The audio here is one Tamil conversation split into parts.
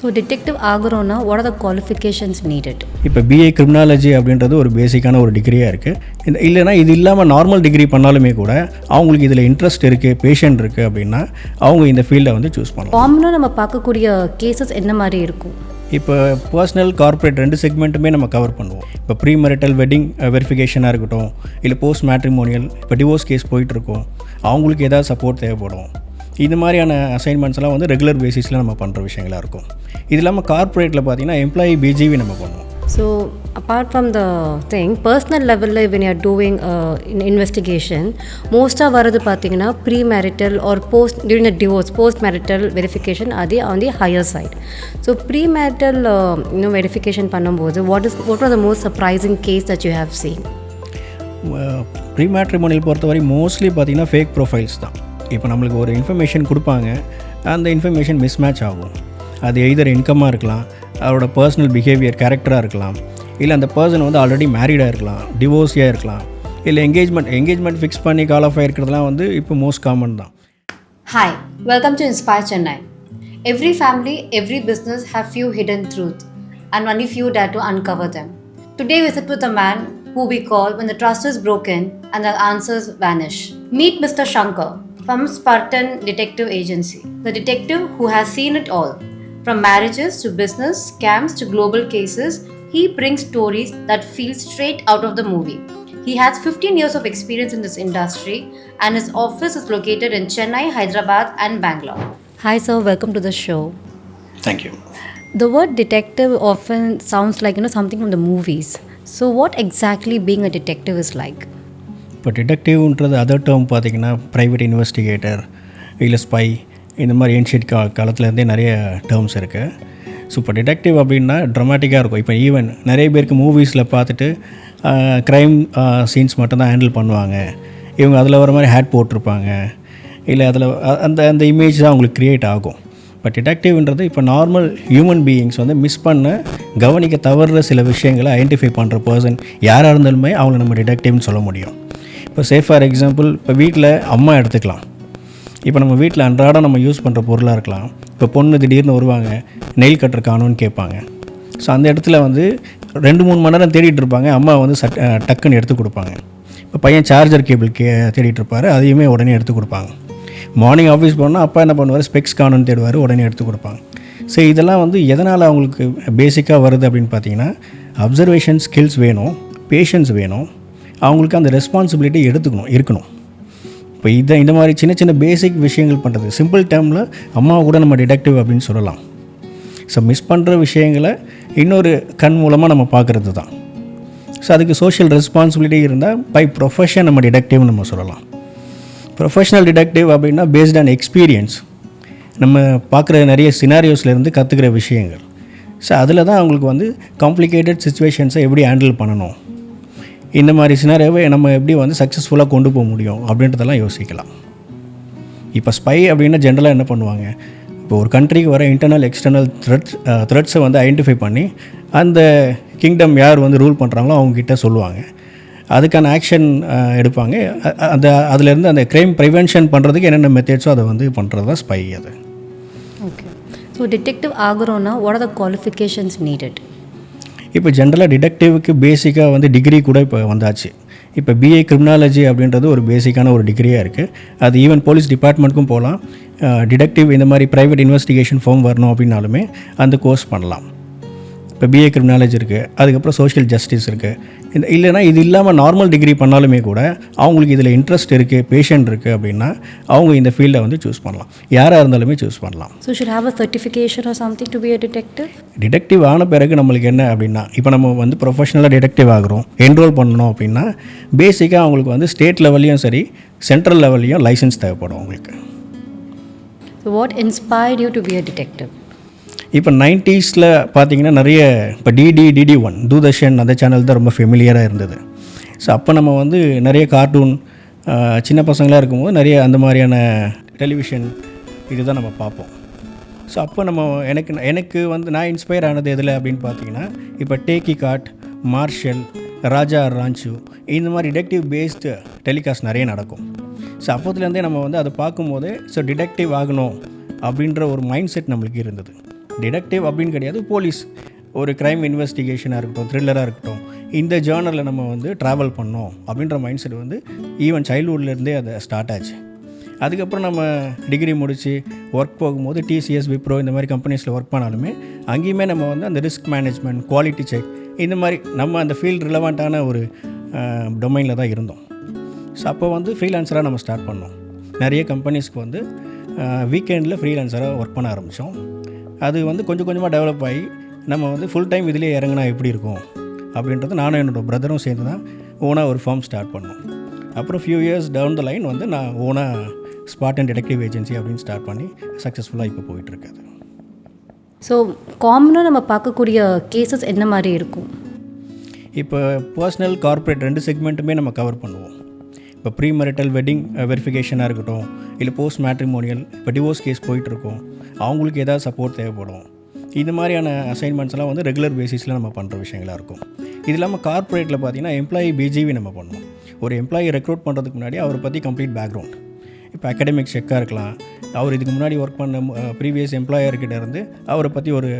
ஸோ டிடெக்டிவ் ஆகிறோன்னா what are the qualifications needed? இப்போ பிஏ கிரிமினாலஜி அப்படின்றது ஒரு பேசிக்கான ஒரு டிகிரியாக இருக்குது. இல்லைனா இது இல்லாமல் நார்மல் டிகிரி பண்ணாலுமே கூட அவங்களுக்கு இதில் இன்ட்ரெஸ்ட் இருக்குது, பேஷண்ட் இருக்குது அப்படின்னா அவங்க இந்த ஃபீல்டை வந்து சூஸ் பண்ணலாம். காமனாக நம்ம பார்க்கக்கூடிய கேசஸ் என்ன மாதிரி இருக்கும்? இப்போ பர்சனல் கார்ப்பரேட் 2 செக்மெண்ட்டுமே நம்ம கவர் பண்ணுவோம். இப்போ ப்ரீ மேரிட்டல் வெட்டிங் வெரிஃபிகேஷனாக இருக்கட்டும், இல்லை போஸ்ட் மேட்ரிமோனியல், இப்போ டிவோர்ஸ் கேஸ் போயிட்டுருக்கோம், அவங்களுக்கு ஏதாவது சப்போர்ட் தேவைப்படும். இது மாதிரியான அசைன்மெண்ட்ஸ்லாம் வந்து ரெகுலர் பேசிஸில் நம்ம பண்ணுற விஷயங்களாக இருக்கும். இது இல்லாமல் கார்ப்பரேட்டில் பார்த்திங்கன்னா எம்ப்ளாயி பிஜிவி நம்ம பண்ணுவோம். So apart from the personal லெவலில் வென் யூஆர் டூயிங் இன்வெஸ்டிகேஷன் மோஸ்ட்டாக வரது பார்த்தீங்கன்னா pre marital or post during the divorce post marital verification அது on the higher side. So pre marital இன்னும் வெரிஃபிகேஷன் பண்ணும்போது what are the most surprising case that you have seen? Pre matrimonial பொறுத்தவரை மோஸ்ட்லி பார்த்திங்கன்னா ஃபேக் ப்ரொஃபைல்ஸ் தான். இப்போ நம்மளுக்கு ஒரு இன்ஃபர்மேஷன் கொடுப்பாங்க, அந்த இன்ஃபர்மேஷன் மிஸ்மேட்ச் ஆகும். அது எய்தர் இன்கமாக இருக்கலாம், அவரோட பர்சனல் பிஹேவியர் கேரக்டராக இருக்கலாம், இல்லை அந்த பர்சன் வந்து ஆல்ரெடி மேரிடாக இருக்கலாம், டிவோர்ஸியாக இருக்கலாம், இல்லை என்கேஜ்மெண்ட் ஃபிக்ஸ் பண்ணி கால் ஆஃப் ஆகிருக்கிறதுலாம் வந்து இப்போ மோஸ்ட் காமன் தான். Hi, welcome to inspire Chennai. Every family, every business have few hidden truth and only few dare to uncover them. Today we sit with a man who we call when the trust is broken and the answers vanish. Meet Mr. Shankar from Spartan Detective Agency, the detective who has seen it all. From marriages to business, scams to global cases, he brings stories that feel straight out of the movie. He has 15 years of experience in this industry and his office is located in Chennai, Hyderabad and Bangalore. Hi sir, welcome to the show. Thank you. The word detective often sounds like something from the movies. So what exactly being a detective is like? இப்போ டிடெக்டிவ்ன்றது அதர் டேர்ம் பார்த்திங்கன்னா ப்ரைவேட் இன்வெஸ்டிகேட்டர் இல்லை ஸ்பை, இந்த மாதிரி ஏன்ஷியட் காலத்துலேருந்தே நிறைய டேர்ம்ஸ் இருக்குது. ஸோ இப்போ டிடெக்டிவ் அப்படின்னா ட்ரமாட்டிக்காக இருக்கும். இப்போ ஈவன் நிறைய பேருக்கு மூவிஸில் பார்த்துட்டு க்ரைம் சீன்ஸ் மட்டும்தான் ஹேண்டில் பண்ணுவாங்க, இவங்க அதில் வர மாதிரி ஹேட் போட்டிருப்பாங்க, இல்லை அதில் அந்த இமேஜ் தான் அவங்களுக்கு க்ரியேட் ஆகும். பட் டிடெக்டிவ்ன்றது இப்போ நார்மல் ஹியூமன் பீயிங்ஸ் வந்து மிஸ் பண்ண கவனிக்க தவறுற சில விஷயங்களை ஐடென்டிஃபை பண்ணுற பர்சன் யாராக இருந்தாலுமே அவங்கள நம்ம டிடெக்டிவ்னு சொல்ல முடியும். இப்போ ஃபார் எக்ஸாம்பிள் இப்போ வீட்டில் அம்மா எடுத்துக்கலாம். இப்போ நம்ம வீட்டில் அன்றாடம் நம்ம யூஸ் பண்ணுற பொருளாக இருக்கலாம். இப்போ பொண்ணு திடீர்னு வருவாங்க, நெயில் கட்டர் காணும்னு கேட்பாங்க. ஸோ அந்த இடத்துல வந்து 2-3 மணி நேரம் தேடிட்டு இருப்பாங்க, அம்மா வந்து டக்குன்னு எடுத்து கொடுப்பாங்க. இப்போ பையன் சார்ஜர் கேபிள் தேடிட்டு இருப்பார், அதையுமே உடனே எடுத்து கொடுப்பாங்க. மார்னிங் ஆஃபீஸ் போனால் அப்பா என்ன பண்ணுவார், ஸ்பெக்ஸ் காணும்னு தேடுவார், உடனே எடுத்து கொடுப்பாங்க. ஸோ இதெல்லாம் வந்து எதனால் அவங்களுக்கு பேசிக்காக வருது அப்படின்னு பார்த்தீங்கன்னா அப்சர்வேஷன் ஸ்கில்ஸ் வேணும், பேஷன்ஸ் வேணும், அவங்களுக்கு அந்த ரெஸ்பான்சிபிலிட்டி இருக்கணும். இப்போ இந்த மாதிரி சின்ன பேசிக் விஷயங்கள் பண்ணுறது சிம்பிள் டேர்மில் அம்மாவை கூட நம்ம டிடெக்டிவ் அப்படின்னு சொல்லலாம். ஸோ மிஸ் பண்ணுற விஷயங்களை இன்னொரு கண் மூலமாக நம்ம பார்க்குறது தான். ஸோ அதுக்கு சோஷியல் ரெஸ்பான்சிபிலிட்டி இருந்தால் பை ப்ரொஃபஷன் நம்ம டிடெக்டிவ்னு நம்ம சொல்லலாம். ப்ரொஃபஷ்னல் டிடெக்டிவ் அப்படின்னா பேஸ்ட் ஆன் எக்ஸ்பீரியன்ஸ், நம்ம பார்க்குற நிறைய சினாரியோஸ்லேருந்து கற்றுக்கிற விஷயங்கள். ஸோ அதில் தான் அவங்களுக்கு வந்து காம்ப்ளிகேட்டட் சுச்சுவேஷன்ஸை எப்படி ஹேண்டில் பண்ணணும், இந்த மாதிரி சினாரியோவை நம்ம எப்படி வந்து சக்ஸஸ்ஃபுல்லாக கொண்டு போக முடியும் அப்படின்றதெல்லாம் யோசிக்கலாம். இப்போ ஸ்பை அப்படின்னா ஜென்ரலாக என்ன பண்ணுவாங்க, இப்போ ஒரு கண்ட்ரிக்கு வர இன்டர்னல் எக்ஸ்டர்னல் த்ரெட்ஸை வந்து ஐடென்டிஃபை பண்ணி அந்த கிங்டம் யார் வந்து ரூல் பண்ணுறாங்களோ அவங்கக்கிட்ட சொல்லுவாங்க, அதுக்கான ஆக்ஷன் எடுப்பாங்க. அதுலேருந்து அந்த க்ரைம் ப்ரிவென்ஷன் பண்ணுறதுக்கு என்னென்ன மெத்தட்ஸோ அதை வந்து பண்ணுறது தான் ஸ்பை. அது ஓகே. ஸோ டிடெக்டிவ் ஆகிறோன்னா what are the qualifications needed? இப்போ ஜென்ரலாக டிடெக்டிவ்க்கு பேசிக்காக வந்து டிகிரி கூட இப்போ வந்தாச்சு. இப்போ பிஏ கிரிமினாலஜி அப்படின்றது ஒரு பேசிக்கான ஒரு டிகிரியாக இருக்குது. அது ஈவன் போலீஸ் டிபார்ட்மெண்ட்டுக்கும் போகலாம். டிடெக்டிவ் இந்த மாதிரி ப்ரைவேட் இன்வெஸ்டிகேஷன் ஃபார்ம் வரணும் அப்படின்னாலுமே அந்த கோர்ஸ் பண்ணலாம். இப்போ பிஏ கிரிமினாலஜி இருக்குது, அதுக்கப்புறம் சோஷியல் ஜஸ்டிஸ் இருக்குது. இல்லைனா இது இல்லாமல் நார்மல் டிகிரி பண்ணாலுமே கூட அவங்களுக்கு இதில் இன்ட்ரெஸ்ட் இருக்குது, பேஷண்ட் இருக்குது அப்படின்னா அவங்க இந்த ஃபீல்டை வந்து சூஸ் பண்ணலாம். யாராக இருந்தாலுமே சூஸ் பண்ணலாம். So should have a certification or something to be a detective? Detective ஆன பிறகு நம்மளுக்கு என்ன அப்படின்னா, இப்போ நம்ம வந்து ப்ரொஃபஷனலாக டிடெக்டிவ் ஆகிறோம், என்ரோல் பண்ணணும் அப்படின்னா பேசிக்காக அவங்களுக்கு வந்து ஸ்டேட் லெவல்லையும் சரி சென்ட்ரல் லெவல்லையும் லைசன்ஸ் தேவைப்படும் அவங்களுக்கு. So what inspired you to be a detective? இப்போ 90s பார்த்தீங்கன்னா நிறைய இப்போ DD1 தூர்தர்ஷன் அந்த சேனல் தான் ரொம்ப ஃபெமிலியராக இருந்தது. ஸோ அப்போ நம்ம வந்து நிறைய கார்ட்டூன் சின்ன பசங்களாக இருக்கும்போது நிறைய அந்த மாதிரியான டெலிவிஷன் இதுதான் நம்ம பார்ப்போம். ஸோ அப்போ எனக்கு வந்து நான் இன்ஸ்பயர் ஆனது எதில் அப்படின்னு பார்த்தீங்கன்னா இப்போ டேக்கி காட், மார்ஷல், ராஜா ராஞ்சு இந்த மாதிரி டிடெக்டிவ் பேஸ்டு டெலிகாஸ்ட் நிறைய நடக்கும். ஸோ அப்போதுலேருந்தே நம்ம வந்து அதை பார்க்கும்போதே ஸோ டிடெக்டிவ் ஆகணும் அப்படின்ற ஒரு மைண்ட் செட் நம்மளுக்கு இருந்தது. டிடெக்டிவ் அப்படின்னு கிடையாது, போலீஸ் ஒரு க்ரைம் இன்வெஸ்டிகேஷனாக இருக்கட்டும், த்ரில்லராக இருக்கட்டும், இந்த ஜேர்னலில் நம்ம வந்து ட்ராவல் பண்ணோம் அப்படின்ற மைண்ட் செட் வந்து ஈவன் சைல்ட்ஹுட்லேருந்தே அதை ஸ்டார்ட் ஆச்சு. அதுக்கப்புறம் நம்ம டிகிரி முடித்து ஒர்க் போகும்போது டிசிஎஸ், விப்ரோ இந்த மாதிரி கம்பெனிஸில் ஒர்க் பண்ணாலுமே அங்கேயுமே நம்ம வந்து அந்த ரிஸ்க் மேனேஜ்மெண்ட், குவாலிட்டி செக் இந்த மாதிரி நம்ம அந்த ஃபீல்டு ரிலவெண்ட்டான ஒரு டொமைனில் தான் இருந்தோம். ஸோ அப்போ வந்து ஃப்ரீலான்சராக நம்ம ஸ்டார்ட் பண்ணோம். நிறைய கம்பெனிஸ்க்கு வந்து வீக்கெண்டில் ஃப்ரீலான்சராக ஒர்க் பண்ண ஆரம்பித்தோம். அது வந்து கொஞ்சம் கொஞ்சமாக டெவலப் ஆகி நம்ம வந்து ஃபுல் டைம் இதிலே இறங்கினா எப்படி இருக்கும் அப்படின்றது நானும் என்னோடய பிரதரும் சேர்ந்து தான் ஓனாக ஒரு ஃபார்ம் ஸ்டார்ட் பண்ணோம். அப்புறம் few years down the line வந்து நான் ஓனாக ஸ்பார்டன் டிடெக்டிவ் ஏஜென்சி அப்படின்னு ஸ்டார்ட் பண்ணி சக்ஸஸ்ஃபுல்லாக இப்போ போயிட்டுருக்காது. ஸோ காமனாக நம்ம பார்க்கக்கூடிய கேசஸ் என்ன மாதிரி இருக்கும்? இப்போ பர்சனல், கார்ப்பரேட் 2 செக்மெண்ட்டுமே நம்ம கவர் பண்ணுவோம். இப்போ ப்ரீ மேரிட்டல் வெட்டிங் வெரிஃபிகேஷனாக இருக்கட்டும், இல்லை போஸ்ட் மேட்ரிமோனியல், இப்போ டிவோர்ஸ் கேஸ் போயிட்டுருக்கோம், அவங்களுக்கு ஏதாவது சப்போர்ட் தேவைப்படும். இது மாதிரியான அசைன்மெண்ட்ஸ் எல்லாம் வந்து ரெகுலர் பேசிஸில் நம்ம பண்ணுற விஷயங்களாக இருக்கும். இது இல்லாமல் கார்ப்பரேட்டில் பார்த்திங்கன்னா எம்ப்ளாயி பிஜிவி நம்ம பண்ணுவோம். ஒரு எம்ப்ளாயி ரெக்ரூட் பண்ணுறதுக்கு முன்னாடி அவரை பற்றி கம்ப்ளீட் பேக்ரவுண்ட், இப்போ அகாடமிக் செக்காக இருக்கலாம், அவர் இதுக்கு முன்னாடி ஒர்க் பண்ண ப்ரீவியஸ் எம்ப்ளாயர்கிட்ட இருந்து அவரை பற்றி ஒரு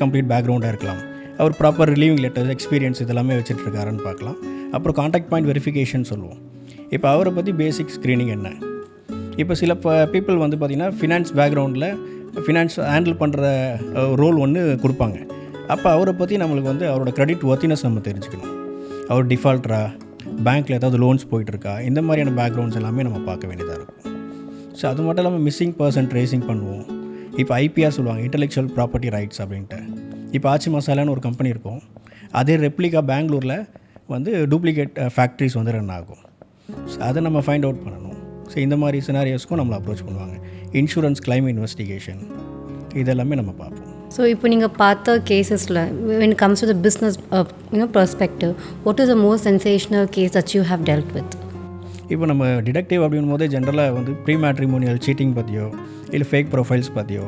கம்ப்ளீட் பேக்ரவுண்டாக இருக்கலாம், அவர் ப்ராப்பர் ரிலீவிங் லெட்டர்ஸ், எக்ஸ்பீரியன்ஸ் இதெல்லாமே வச்சுட்ருக்காருன்னு பார்க்கலாம். அப்புறம் கான்டாக்ட் பாயிண்ட் வெரிஃபிகேஷன் சொல்லுவோம். இப்போ அவரை பற்றி பேசிக் ஸ்க்ரீனிங் என்ன. இப்போ சில பீப்புள் வந்து பார்த்திங்கன்னா ஃபினான்ஸ் பேக்ரவுண்டில் ஃபினான்ஸ் ஹேண்டில் பண்ணுற ரோல் ஒன்று கொடுப்பாங்க. அப்போ அவரை பற்றி நம்மளுக்கு வந்து அவரோட கிரெடிட் ஒர்த்தினஸ் நம்ம தெரிஞ்சுக்கணும். அவர் டிஃபால்ட்டரா, பேங்க்கில் ஏதாவது லோன்ஸ் போயிட்டுருக்கா, இந்த மாதிரியான பேக்ரவுண்ட்ஸ் எல்லாமே நம்ம பார்க்க வேண்டியதாக இருக்கும். ஸோ அது மட்டும் இல்லாமல் மிஸ்ஸிங் பர்சன் ட்ரேசிங் பண்ணுவோம். இப்போ ஐபிஆர் சொல்லுவாங்க, இன்டெலெக்சுவல் ப்ராப்பர்ட்டி ரைட்ஸ் அப்படின்ட்டு. இப்போ ஆச்சி மசாலான்னு ஒரு கம்பெனி இருக்கும், அதே ரெப்ளிகா பெங்களூரில் வந்து டூப்ளிகேட் ஃபேக்ட்ரிஸ் வந்து ரன் ஆகும். ஸோ அதை நம்ம ஃபைண்ட் அவுட் பண்ணணும். ஸோ இந்த மாதிரி சினாரியோஸ்க்கும் நம்மளை அப்ரோச் பண்ணுவாங்க. இன்சூரன்ஸ் கிளைம் இன்வெஸ்டிகேஷன் இதெல்லாமே நம்ம பார்ப்போம். ஸோ இப்போ நீங்கள் பார்த்த கேசஸில் when it comes to the business perspective, what is the most sensational case that you have dealt with? இப்போ நம்ம டிடெக்டிவ் அப்படின் போதே ஜென்ரலாக வந்து ப்ரீ மேட்ரிமோனியல் சீட்டிங் பற்றியோ இல்லை ஃபேக் ப்ரொஃபைல்ஸ் பற்றியோ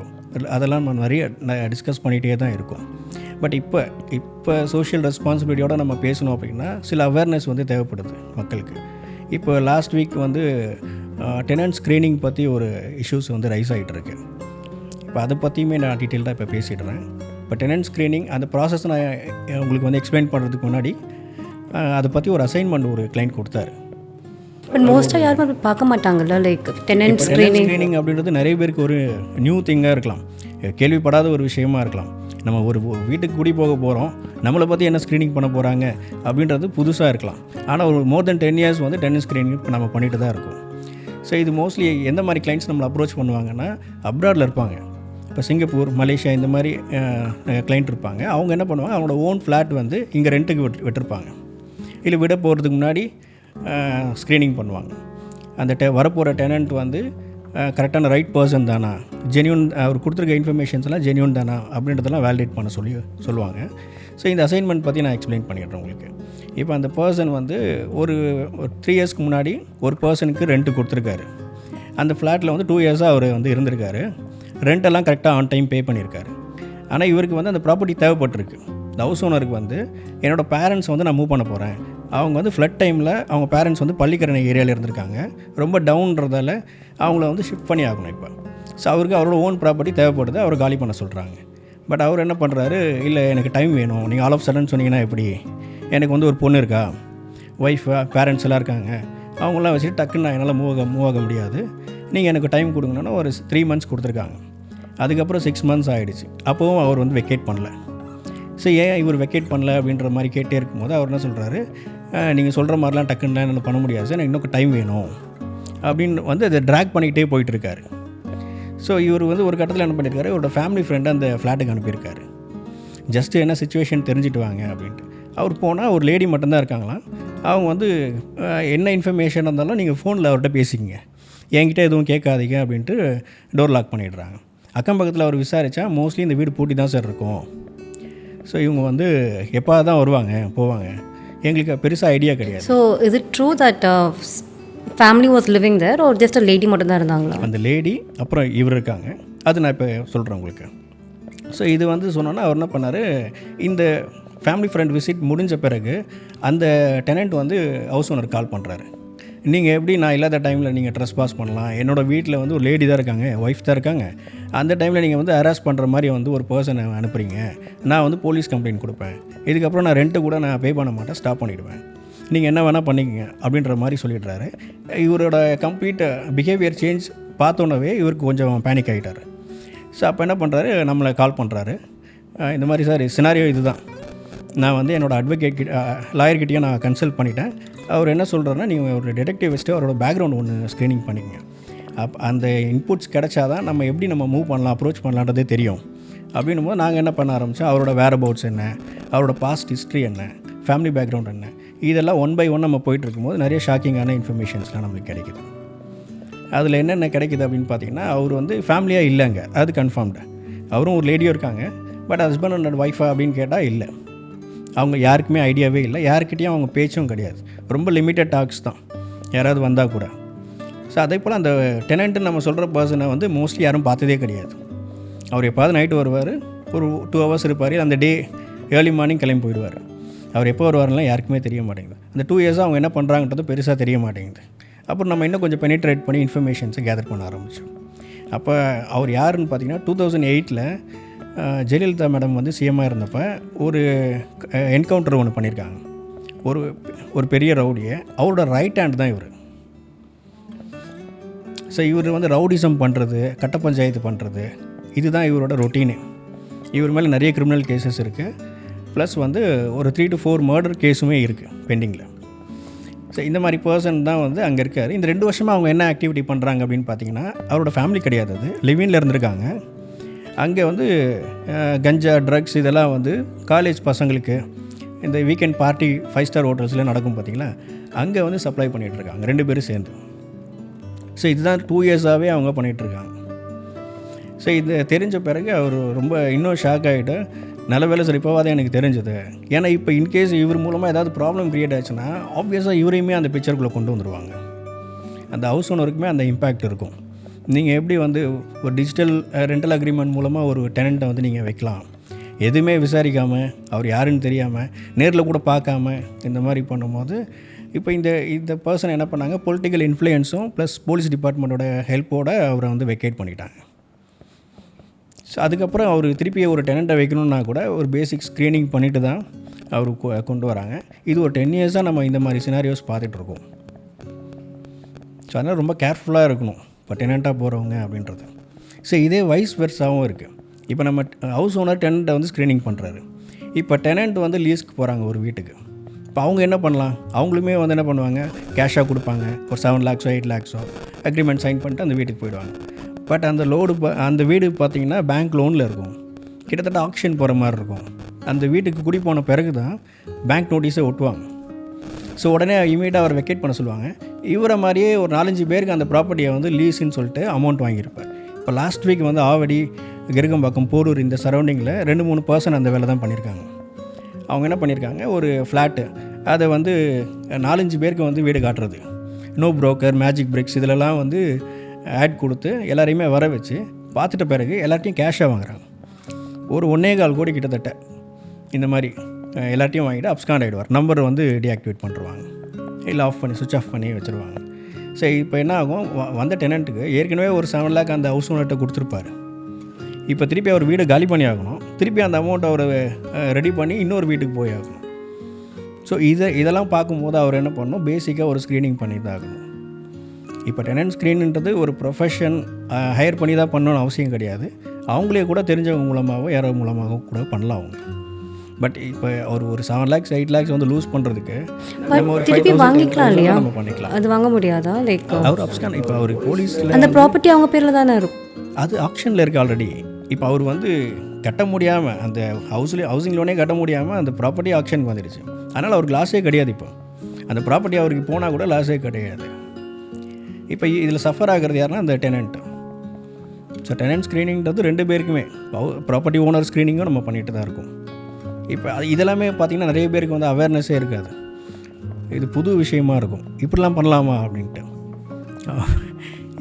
அதெல்லாம் நம்ம நிறைய டிஸ்கஸ் பண்ணிகிட்டே தான் இருக்கும். பட் இப்போ சோஷியல் ரெஸ்பான்சிபிலிட்டியோடு நம்ம பேசணும் அப்படின்னா சில அவேர்னஸ் வந்து தேவைப்படுது மக்களுக்கு. இப்போ லாஸ்ட் வீக் வந்து டெனன்ட் ஸ்க்ரீனிங் பற்றி ஒரு இஷ்யூஸ் வந்து ரைஸ் ஆகிட்டு இருக்கு. இப்போ அதை பற்றியுமே நான் டீட்டெயில்டாக இப்போ பேசிடுறேன். இப்போ டெனன்ட் ஸ்க்ரீனிங் அந்த ப்ராசஸ் நான் உங்களுக்கு வந்து எக்ஸ்பிளைன் பண்ணுறதுக்கு முன்னாடி அதை பற்றி ஒரு அசைன்மெண்ட் ஒரு கிளைண்ட் கொடுத்தாரு. பட் மோஸ்ட்டாக யாரும் அப்படி பார்க்க மாட்டாங்கல்ல, லைக் டெனன்ட் ஸ்க்ரீனிங் அப்படின்றது நிறைய பேருக்கு ஒரு நியூ திங்காக இருக்கலாம், கேள்விப்படாத ஒரு விஷயமா இருக்கலாம். நம்ம ஒரு வீட்டுக்கு குடி போக போகிறோம், நம்மளை பற்றி என்ன ஸ்க்ரீனிங் பண்ண போகிறாங்க அப்படின்றது புதுசாக இருக்கலாம். ஆனால் ஒரு மோர் தென் 10 இயர்ஸ் வந்து டெனன்ட் ஸ்க்ரீனிங் நம்ம பண்ணிட்டு தான் இருக்கோம். ஸோ இது மோஸ்ட்லி எந்த மாதிரி கிளைண்ட்ஸ் நம்மளை அப்ரோச் பண்ணுவாங்கன்னா அப்ராடில் இருப்பாங்க. இப்போ சிங்கப்பூர், மலேசியா இந்த மாதிரி கிளைண்ட் இருப்பாங்க. அவங்க என்ன பண்ணுவாங்க, அவங்களோட ஓன் ஃப்ளாட் வந்து இங்கே ரெண்ட்டுக்கு விட்டுருப்பாங்க. இல்லை விட போகிறதுக்கு முன்னாடி ஸ்க்ரீனிங் பண்ணுவாங்க. அந்த வரப்போகிற டெனண்ட் வந்து கரெக்டான ரைட் பர்சன் தானா, ஜென்யூன் அவர் கொடுத்துருக்க இன்ஃபர்மேஷன்ஸ்லாம் ஜென்யூன் தானா அப்படின்றதெல்லாம் வேலிடேட் பண்ண சொல்லுவாங்க. ஸோ இந்த அசைன்மெண்ட் பற்றி நான் எக்ஸ்பிளைன் பண்ணிடுறேன் உங்களுக்கு. இப்போ அந்த பர்சன் வந்து ஒரு 3 இயர்ஸ்க்கு முன்னாடி ஒரு பர்சனுக்கு ரெண்ட்டு கொடுத்துருக்காரு. அந்த ஃப்ளாட்டில் வந்து 2 இயர்ஸாக அவர் வந்து இருந்திருக்காரு. ரெண்டெல்லாம் கரெக்டாக ஆன் டைம் பே பண்ணியிருக்காரு. ஆனால் இவருக்கு வந்து அந்த ப்ராப்பர்ட்டி தேவைப்பட்டிருக்கு. இந்த ஹவுஸ் ஓனருக்கு வந்து என்னோடய பேரண்ட்ஸ் வந்து நான் மூவ் பண்ண போகிறேன், அவங்க வந்து ஃப்ளட் டைமில் அவங்க பேரண்ட்ஸ் வந்து பள்ளிக்கரணை ஏரியாவில் இருந்திருக்காங்க, ரொம்ப டவுன்றதால அவங்கள வந்து ஷிஃப்ட் பண்ணி ஆகணும் இப்போ. ஸோ அவருக்கு அவரோட ஓன் ப்ராப்பர்ட்டி தேவைப்படுது, அவர் காலி பண்ண சொல்கிறாங்க. பட் அவர் என்ன பண்ணுறாரு, இல்லை எனக்கு டைம் வேணும், நீங்கள் ஆல் ஆஃப் சடன் சொன்னீங்கன்னா எப்படி, எனக்கு வந்து ஒரு பொண்ணு இருக்கா, ஒய்ஃப், பேரண்ட்ஸ் எல்லாம் இருக்காங்க, அவங்களாம் வச்சுட்டு டக்குன்னு நான் என்னால் மூவ் ஆக முடியாது, நீங்கள் எனக்கு டைம் கொடுங்கன்னா ஒரு 3 months கொடுத்துருக்காங்க. அதுக்கப்புறம் 6 months ஆகிடுச்சு. அப்போவும் அவர் வந்து வெக்கேட் பண்ணல. ஸோ ஏன் இவர் வெக்கேட் பண்ணல அப்படின்ற மாதிரி கேட்டே இருக்கும்போது அவர் என்ன சொல்கிறாரு, நீங்கள் சொல்கிற மாதிரிலாம் டக்குன்னுலாம் என்னால் பண்ண முடியாது சார், எனக்கு இன்னும் டைம் வேணும் அப்படின்னு வந்து அதை ட்ராக் பண்ணிக்கிட்டே போயிட்டுருக்காரு. ஸோ இவர் வந்து ஒரு கட்டத்தில் என்ன பண்ணியிருக்காரு, இவரோட ஃபேமிலி ஃப்ரெண்டை அந்த ஃப்ளாட்டுக்கு அனுப்பியிருக்காரு. ஜஸ்ட்டு என்ன சுச்சுவேஷன் தெரிஞ்சுட்டு வாங்க அப்படின்ட்டு. அவர் போனால் ஒரு லேடி மட்டும்தான் இருக்காங்களாம். அவங்க வந்து என்ன இன்ஃபர்மேஷன் இருந்தாலும் நீங்கள் ஃபோனில் அவர்கிட்ட பேசிக்கிங்க, என்கிட்ட எதுவும் கேட்காதீங்க அப்படின்ட்டு டோர் லாக் பண்ணிடுறாங்க. அக்கம் பக்கத்தில் அவர் விசாரித்தா மோஸ்ட்லி இந்த வீடு பூட்டி தான் சார் இருக்கும். ஸோ இவங்க வந்து எப்போ தான் வருவாங்க போவாங்க, எங்களுக்கு பெருசாக ஐடியா கிடையாது. So is it true that family was living there ஒரு ஜஸ்ட் லேடி மட்டும் தான் இருந்தாங்களா? அந்த லேடி அப்புறம் இவர் இருக்காங்க, அது நான் இப்போ சொல்கிறேன் உங்களுக்கு. ஸோ இது வந்து சொன்னோன்னா அவர் என்ன பண்ணார், இந்த ஃபேமிலி ஃப்ரெண்ட் விசிட் முடிஞ்ச பிறகு அந்த டெனண்ட் வந்து ஹவுஸ் ஓனர் கால் பண்ணுறாரு, நீங்கள் எப்படி நான் இல்லாத டைமில் நீங்கள் ட்ரெஸ் பாஸ் பண்ணலாம்? என்னோடய வீட்டில் வந்து ஒரு லேடி தான் இருக்காங்க, ஒய்ஃப் தான் இருக்காங்க. அந்த டைமில் நீங்கள் வந்து ஹராஸ் பண்ணுற மாதிரி வந்து ஒரு பர்சனை அனுப்புகிறீங்க. நான் வந்து போலீஸ் கம்ப்ளைண்ட் கொடுப்பேன். இதுக்கப்புறம் நான் ரெண்ட்டு கூட நான் பே பண்ண மாட்டேன், ஸ்டாப் பண்ணிவிடுவேன். நீங்கள் என்ன வேணால் பண்ணிக்கங்க அப்படின்ற மாதிரி சொல்லிடுறாரு. இவரோட கம்ப்ளீட் பிஹேவியர் சேஞ்ச் பார்த்தோன்னவே இவருக்கு கொஞ்சம் பேனிக் ஆகிட்டார். ஸோ அப்போ என்ன பண்ணுறாரு, நம்மளை கால் பண்ணுறாரு. இந்த மாதிரி சார் சினாரியோ இது தான், நான் வந்து என்னோடய அட்வொகேட் லாயர்கிட்டையும் நான் கன்சல்ட் பண்ணிட்டேன். அவர் என்ன சொல்கிறாருன்னா, நீங்கள் ஒரு டிடெக்டிவ் வச்சுட்டு அவரோட பேக்ரவுண்ட் ஒன்று ஸ்க்ரீனிங் பண்ணிக்கங்க. அந்த இன்புட்ஸ் கிடைச்சாதான் நம்ம எப்படி நம்ம மூவ் பண்ணலாம், அப்ரோச் பண்ணலான்றதே தெரியும். அப்படின்னும் போது நாங்கள் என்ன பண்ண ஆரம்பித்தோம், அவரோட வேரபவுட்ஸ் என்ன, அவரோட பாஸ்ட் ஹிஸ்ட்ரி என்ன, ஃபேமிலி பேக்ரவுண்ட் என்ன, இதெல்லாம் ஒன் பை ஒன் நம்ம போயிட்டு இருக்கும்போது நிறைய ஷாக்கிங்கான இன்ஃபர்மேஷன்ஸ்லாம் நம்மளுக்கு கிடைக்குது. அதில் என்னென்ன கிடைக்குது அப்படின்னு பார்த்தீங்கன்னா, அவர் வந்து ஃபேமிலியாக இல்லைங்க, அது கன்ஃபார்ம்டு. அவரும் ஒரு லேடியும் இருக்காங்க. பட் ஹஸ்பண்ட் அண்ட் ஒய்ஃபா அப்படின்னு கேட்டால் இல்லை. அவங்க யாருக்குமே ஐடியாவே இல்லை, யாருக்கிட்டையும் அவங்க பேச்சும் கிடையாது. ரொம்ப லிமிட்டட் டாக்ஸ் தான் யாராவது வந்தால் கூட. ஸோ அதே போல் அந்த டெனண்ட்டு நம்ம சொல்கிற பர்சனை வந்து மோஸ்ட்லி யாரும் பார்த்ததே கிடையாது. அவர் எப்பாவது நைட்டு வருவார், ஒரு 2 hours இருப்பார், அந்த டே ஏர்லி மார்னிங் கிளம்பி போயிடுவார். அவர் எப்போ வருவாருலாம் யாருக்குமே தெரிய மாட்டேங்குது. அந்த 2 years அவங்க என்ன பண்ணுறாங்கன்றது பெருசாக தெரிய மாட்டேங்குது. அப்புறம் நம்ம இன்னும் கொஞ்சம் பெனிட்ரேட் பண்ணி இன்ஃபர்மேஷன்ஸை கேதர் பண்ண ஆரம்பித்தோம். அப்போ அவர் யாருன்னு பார்த்தீங்கன்னா, 2008 ஜெயலலிதா மேடம் வந்து சிஎம்மாக இருந்தப்போ ஒரு என்கவுண்டர் ஒன்று பண்ணியிருக்காங்க. ஒரு பெரிய ரவுடியை, அவரோட ரைட் ஹேண்ட் தான் இவர். ஸோ இவர் வந்து ரவுடிசம் பண்ணுறது, கட்ட பஞ்சாயத்து பண்ணுறது, இதுதான் இவரோட ரொட்டீனு. இவர் மேலே நிறைய கிரிமினல் கேசஸ் இருக்குது. ப்ளஸ் வந்து ஒரு 3 to 4 மர்டர் கேஸுமே இருக்குது பெண்டிங்கில். ஸோ இந்த மாதிரி பர்சன் தான் வந்து அங்கே இருக்கார். இந்த 2 வருஷமாக அவங்க என்ன ஆக்டிவிட்டி பண்ணுறாங்க அப்படின்னு பார்த்தீங்கன்னா, அவரோட ஃபேமிலி கிடையாது, அது லிவின்ல இருந்திருக்காங்க. அங்கே வந்து கஞ்சா, ட்ரக்ஸ் இதெல்லாம் வந்து காலேஜ் பசங்களுக்கு இந்த வீக்கெண்ட் பார்ட்டி 5 star ஹோட்டல்ஸில் நடக்கும் பார்த்தீங்களா, அங்கே வந்து சப்ளை பண்ணிகிட்ருக்காங்க 2 பேரும் சேர்ந்து. ஸோ இதுதான் 2 yearsஆகவே அவங்க பண்ணிகிட்ருக்காங்க. ஸோ இது தெரிஞ்ச பிறகு அவர் ரொம்ப இன்னும் ஷாக் ஆகிட்டு, நல்ல வேலை சார் இப்போவாது எனக்கு தெரிஞ்சது. ஏன்னா இப்போ இன்கேஸ் இவர் மூலமாக ஏதாவது ப்ராப்ளம் க்ரியேட் ஆச்சுன்னா ஆப்வியஸாக இவரையுமே அந்த பிக்சருக்குள்ளே கொண்டு வந்துடுவாங்க. அந்த ஹவுஸ் ஓனருக்குமே அந்த இம்பேக்ட் இருக்கும். நீங்கள் எப்படி வந்து ஒரு டிஜிட்டல் ரெண்டல் அக்ரிமெண்ட் மூலமாக ஒரு டெனண்ட்டை வந்து நீங்கள் வைக்கலாம், எதுவுமே விசாரிக்காமல், அவர் யாருன்னு தெரியாமல், நேரில் கூட பார்க்காம இந்த மாதிரி பண்ணும்போது, இப்போ இந்த பர்சன் என்ன பண்ணாங்க, பொலிட்டிக்கல் இன்ஃப்ளூயன்ஸும் ப்ளஸ் போலீஸ் டிபார்ட்மெண்ட்டோட ஹெல்ப்போடு அவரை வந்து வெக்கேட் பண்ணிட்டாங்க. ஸோ அதுக்கப்புறம் அவர் திருப்பி ஒரு டெனண்ட்டை வைக்கணுன்னா கூட ஒரு பேசிக் ஸ்க்ரீனிங் பண்ணிவிட்டு தான் அவர் கொண்டு வராங்க. இது ஒரு 10 yearsஆக நம்ம இந்த மாதிரி சினாரியோஸ் பார்த்துட்ருக்கோம். ஸோ அதனால் ரொம்ப கேர்ஃபுல்லாக இருக்கணும் இப்போ டெனண்ட்டாக போகிறவங்க அப்படின்றது. ஸோ இதே வைஸ் வெர்ஸாகவும் இருக்குது. இப்போ நம்ம ஹவுஸ் ஓனர் டெனண்ட்டை வந்து ஸ்க்ரீனிங் பண்ணுறாரு. இப்போ டெனண்ட் வந்து லீஸ்க்கு போகிறாங்க ஒரு வீட்டுக்கு. இப்போ அவங்க என்ன பண்ணலாம், அவங்களுமே வந்து என்ன பண்ணுவாங்க, கேஷாக கொடுப்பாங்க, ஒரு 7 lakhs 8 lakhs அக்ரிமெண்ட் சைன் பண்ணிட்டு அந்த வீட்டுக்கு போயிடுவாங்க. பட் அந்த வீடு பார்த்திங்கன்னா பேங்க் லோனில் இருக்கும், கிட்டத்தட்ட ஆக்ஷன் போகிற மாதிரி இருக்கும். அந்த வீட்டுக்கு குடி போன பிறகு தான் பேங்க் நோட்டீஸை ஒட்டுவாங்க. ஸோ உடனே இமீடியட்டாக அவர் வெக்கேட் பண்ண சொல்லுவாங்க. இவரை மாதிரியே ஒரு 4-5 பேருக்கு அந்த ப்ராப்பர்ட்டியை வந்து லீஸுன்னு சொல்லிட்டு அமௌண்ட் வாங்கியிருப்பார். இப்போ லாஸ்ட் வீக் வந்து ஆவடி, கிருகம்பாக்கம், போரூர் இந்த சரௌண்டிங்கில் 2-3 பர்சன் அந்த வேலை தான் பண்ணியிருக்காங்க. அவங்க என்ன பண்ணியிருக்காங்க, ஒரு ஃப்ளாட்டு அதை வந்து 4-5 பேருக்கு வந்து வீடு காட்டுறது, நோ புரோக்கர், மேஜிக் பிரிக்ஸ் இதிலலாம் வந்து ஆட் கொடுத்து எல்லாரையுமே வர வச்சு பார்த்துட்ட பிறகு எல்லாத்தையும் கேஷாக வாங்குறாங்க. ஒரு 1.25 கோடி கிட்டத்தட்ட இந்த மாதிரி எல்லாத்தையும் வாங்கிட்டு அப்ஸ்காண்ட் ஆகிடுவார். நம்பர் வந்து டீஆக்டிவேட் பண்ணிடுவாங்க, இல்லை ஆஃப் பண்ணி சுவிட்ச் ஆஃப் பண்ணி வச்சுருவாங்க. சரி, இப்போ என்ன ஆகும், வந்த டெனண்ட்டுக்கு ஏற்கனவே ஒரு 7 lakh அந்த ஹவுஸ் ஓனர்கிட்ட கொடுத்துருப்பாரு. இப்போ திருப்பி அவர் வீடு காலி பண்ணி ஆகணும், திருப்பி அந்த அமௌண்ட்டை அவர் ரெடி பண்ணி இன்னொரு வீட்டுக்கு போய் ஆகணும். ஸோ இதெல்லாம் பார்க்கும்போது அவர் என்ன பண்ணணும், பேசிக்காக ஒரு ஸ்க்ரீனிங் பண்ணி தான் ஆகணும். இப்போ டெனண்ட் ஸ்க்ரீன்ன்றது ஒரு ப்ரொஃபஷன் ஹையர் பண்ணி தான் பண்ணணும்னு அவசியம் கிடையாது. அவங்களே கூட தெரிஞ்சவங்க மூலமாகவோ யாரோ மூலமாகவும் கூட பண்ணலாம் அவங்க. பட் இப்போ ஒரு 7 lakhs 8 lakhs வந்து லூஸ் பண்ணுறதுக்கு நம்ம ஒரு 5,000 வாங்கிக்கலாம் இல்லையா, நம்ம பண்ணிக்கலாம். அது வாங்க முடியாதா? லைக் அவர் அப்ஸ்கான், இப்போ அவர் போலீஸில் அந்த ப்ராப்பர்ட்டி அவங்க பேரில் தானே இருக்கும், அது ஆப்ஷனில் இருக்குது ஆல்ரெடி. இப்போ அவர் வந்து கட்ட முடியாமல், அந்த ஹவுசிங் லோனே கட்ட முடியாமல் அந்த ப்ராப்பர்ட்டி ஆக்ஷனுக்கு வந்துடுச்சு. அதனால் அவருக்கு லாஸே கிடையாது. இப்போ அந்த ப்ராப்பர்ட்டி அவருக்கு போனால் கூட லாஸே கிடையாது. இப்போ இதில் சஃபர் ஆகிறது யாருன்னா அந்த டெனண்ட். ஸோ டெனண்ட் ஸ்க்ரீனிங்கிறது 2 பேருக்குமே, ப்ராப்பர்ட்டி ஓனர் ஸ்க்ரீனிங்கும் நம்ம பண்ணிட்டு தான் இருக்கோம். இப்போ இதெல்லாமே பார்த்திங்கன்னா நிறைய பேருக்கு வந்து அவேர்னஸே இருக்காது. இது புது விஷயமா இருக்கும், இப்படிலாம் பண்ணலாமா அப்படின்ட்டு.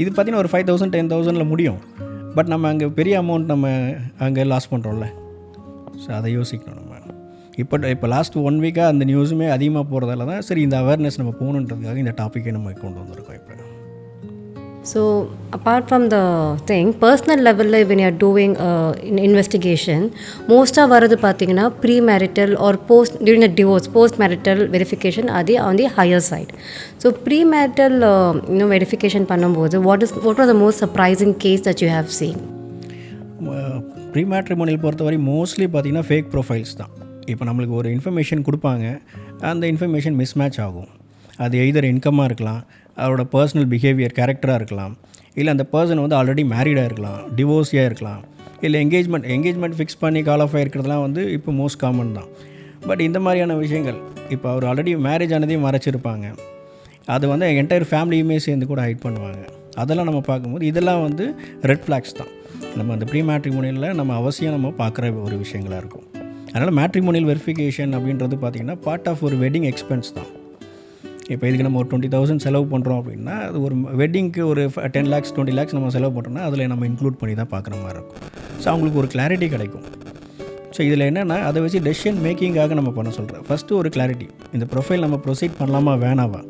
இது பார்த்திங்கன்னா ஒரு 5,000 10,000 முடியும். பட் நம்ம அங்கே பெரிய அமௌண்ட் நம்ம அங்கே லாஸ் பண்ணுறோம்ல. ஸோ அதை யோசிக்கணும் நம்ம. இப்போ லாஸ்ட் 1 வீக்காக அந்த நியூஸுமே அதிகமாக போகிறதால தான் சரி இந்த அவேர்னஸ் நம்ம போகணுன்றதுக்காக இந்த டாப்பிக்கை நம்ம கொண்டு வந்திருக்கோம் இப்போ. So apart from the thing, personal level when you are doing investigation, most of வரது பார்த்தீங்கன்னா premarital or post during a divorce, post marital verification அது on the higher side. So premarital verification பண்ணும்போது what was the most surprising case that you have seen? Pre matrimonial பொறுத்தவரை மோஸ்ட்லி பார்த்திங்கன்னா ஃபேக் ப்ரொஃபைல்ஸ் தான். இப்போ நம்மளுக்கு ஒரு இன்ஃபர்மேஷன் கொடுப்பாங்க, அந்த இன்ஃபர்மேஷன் மிஸ்மேட்ச் ஆகும். அது எய்தர் இன்கம்மாக இருக்கலாம், அவரோட பர்சனல் பிஹேவியர் கேரக்டராக இருக்கலாம், இல்லை அந்த பர்சன் வந்து ஆல்ரெடி மேரீடாக இருக்கலாம், டிவோர்ஸியாக இருக்கலாம், இல்லை என்கேஜ்மெண்ட் ஃபிக்ஸ் பண்ணி கால் ஆஃப் ஆகிருக்கிறதுலாம் வந்து இப்போ மோஸ்ட் காமன் தான். பட் இந்த மாதிரியான விஷயங்கள் இப்போ அவர் ஆல்ரெடி மேரேஜ் ஆனதையும் மறைச்சிருப்பாங்க, அது வந்து என்டையர் ஃபேமிலியுமே சேர்ந்து கூட ஹைட் பண்ணுவாங்க. அதெல்லாம் நம்ம பார்க்கும்போது இதெல்லாம் வந்து ரெட் ஃப்ளாக்ஸ் தான். நம்ம அந்த ப்ரீ மேட்ரிமோனியலில் நம்ம அவசியம் நம்ம பார்க்குற ஒரு விஷயங்களாக இருக்கும். அதனால் மேட்ரிமோனியல் வெரிஃபிகேஷன் அப்படின்றது பார்த்திங்கன்னா பார்ட் ஆஃப் ஒரு வெட்டிங் எக்ஸ்பென்ஸ் தான். இப்போ இதுக்கு நம்ம ஒரு 20,000 செலவு பண்ணுறோம் அப்படின்னா அது ஒரு வெட்டிங்க்கு ஒரு 10 lakhs 20 lakhs நம்ம செலவு பண்ணுறோம்னா அதில் நம்ம இன்க்ளூட் பண்ணி தான் பார்க்குற மாதிரி இருக்கும். ஸோ அவங்களுக்கு ஒரு கிளாரிட்டி கிடைக்கும். ஸோ இதில் என்னென்னா அதை வச்சு டெசிஷன் மேக்கிங்காக நம்ம பண்ண சொல்கிறேன். ஃபஸ்ட்டு ஒரு கிளாரிட்டி, இந்த ப்ரொஃபைல் நம்ம ப்ரொசீட் பண்ணலாமா வேணாவா,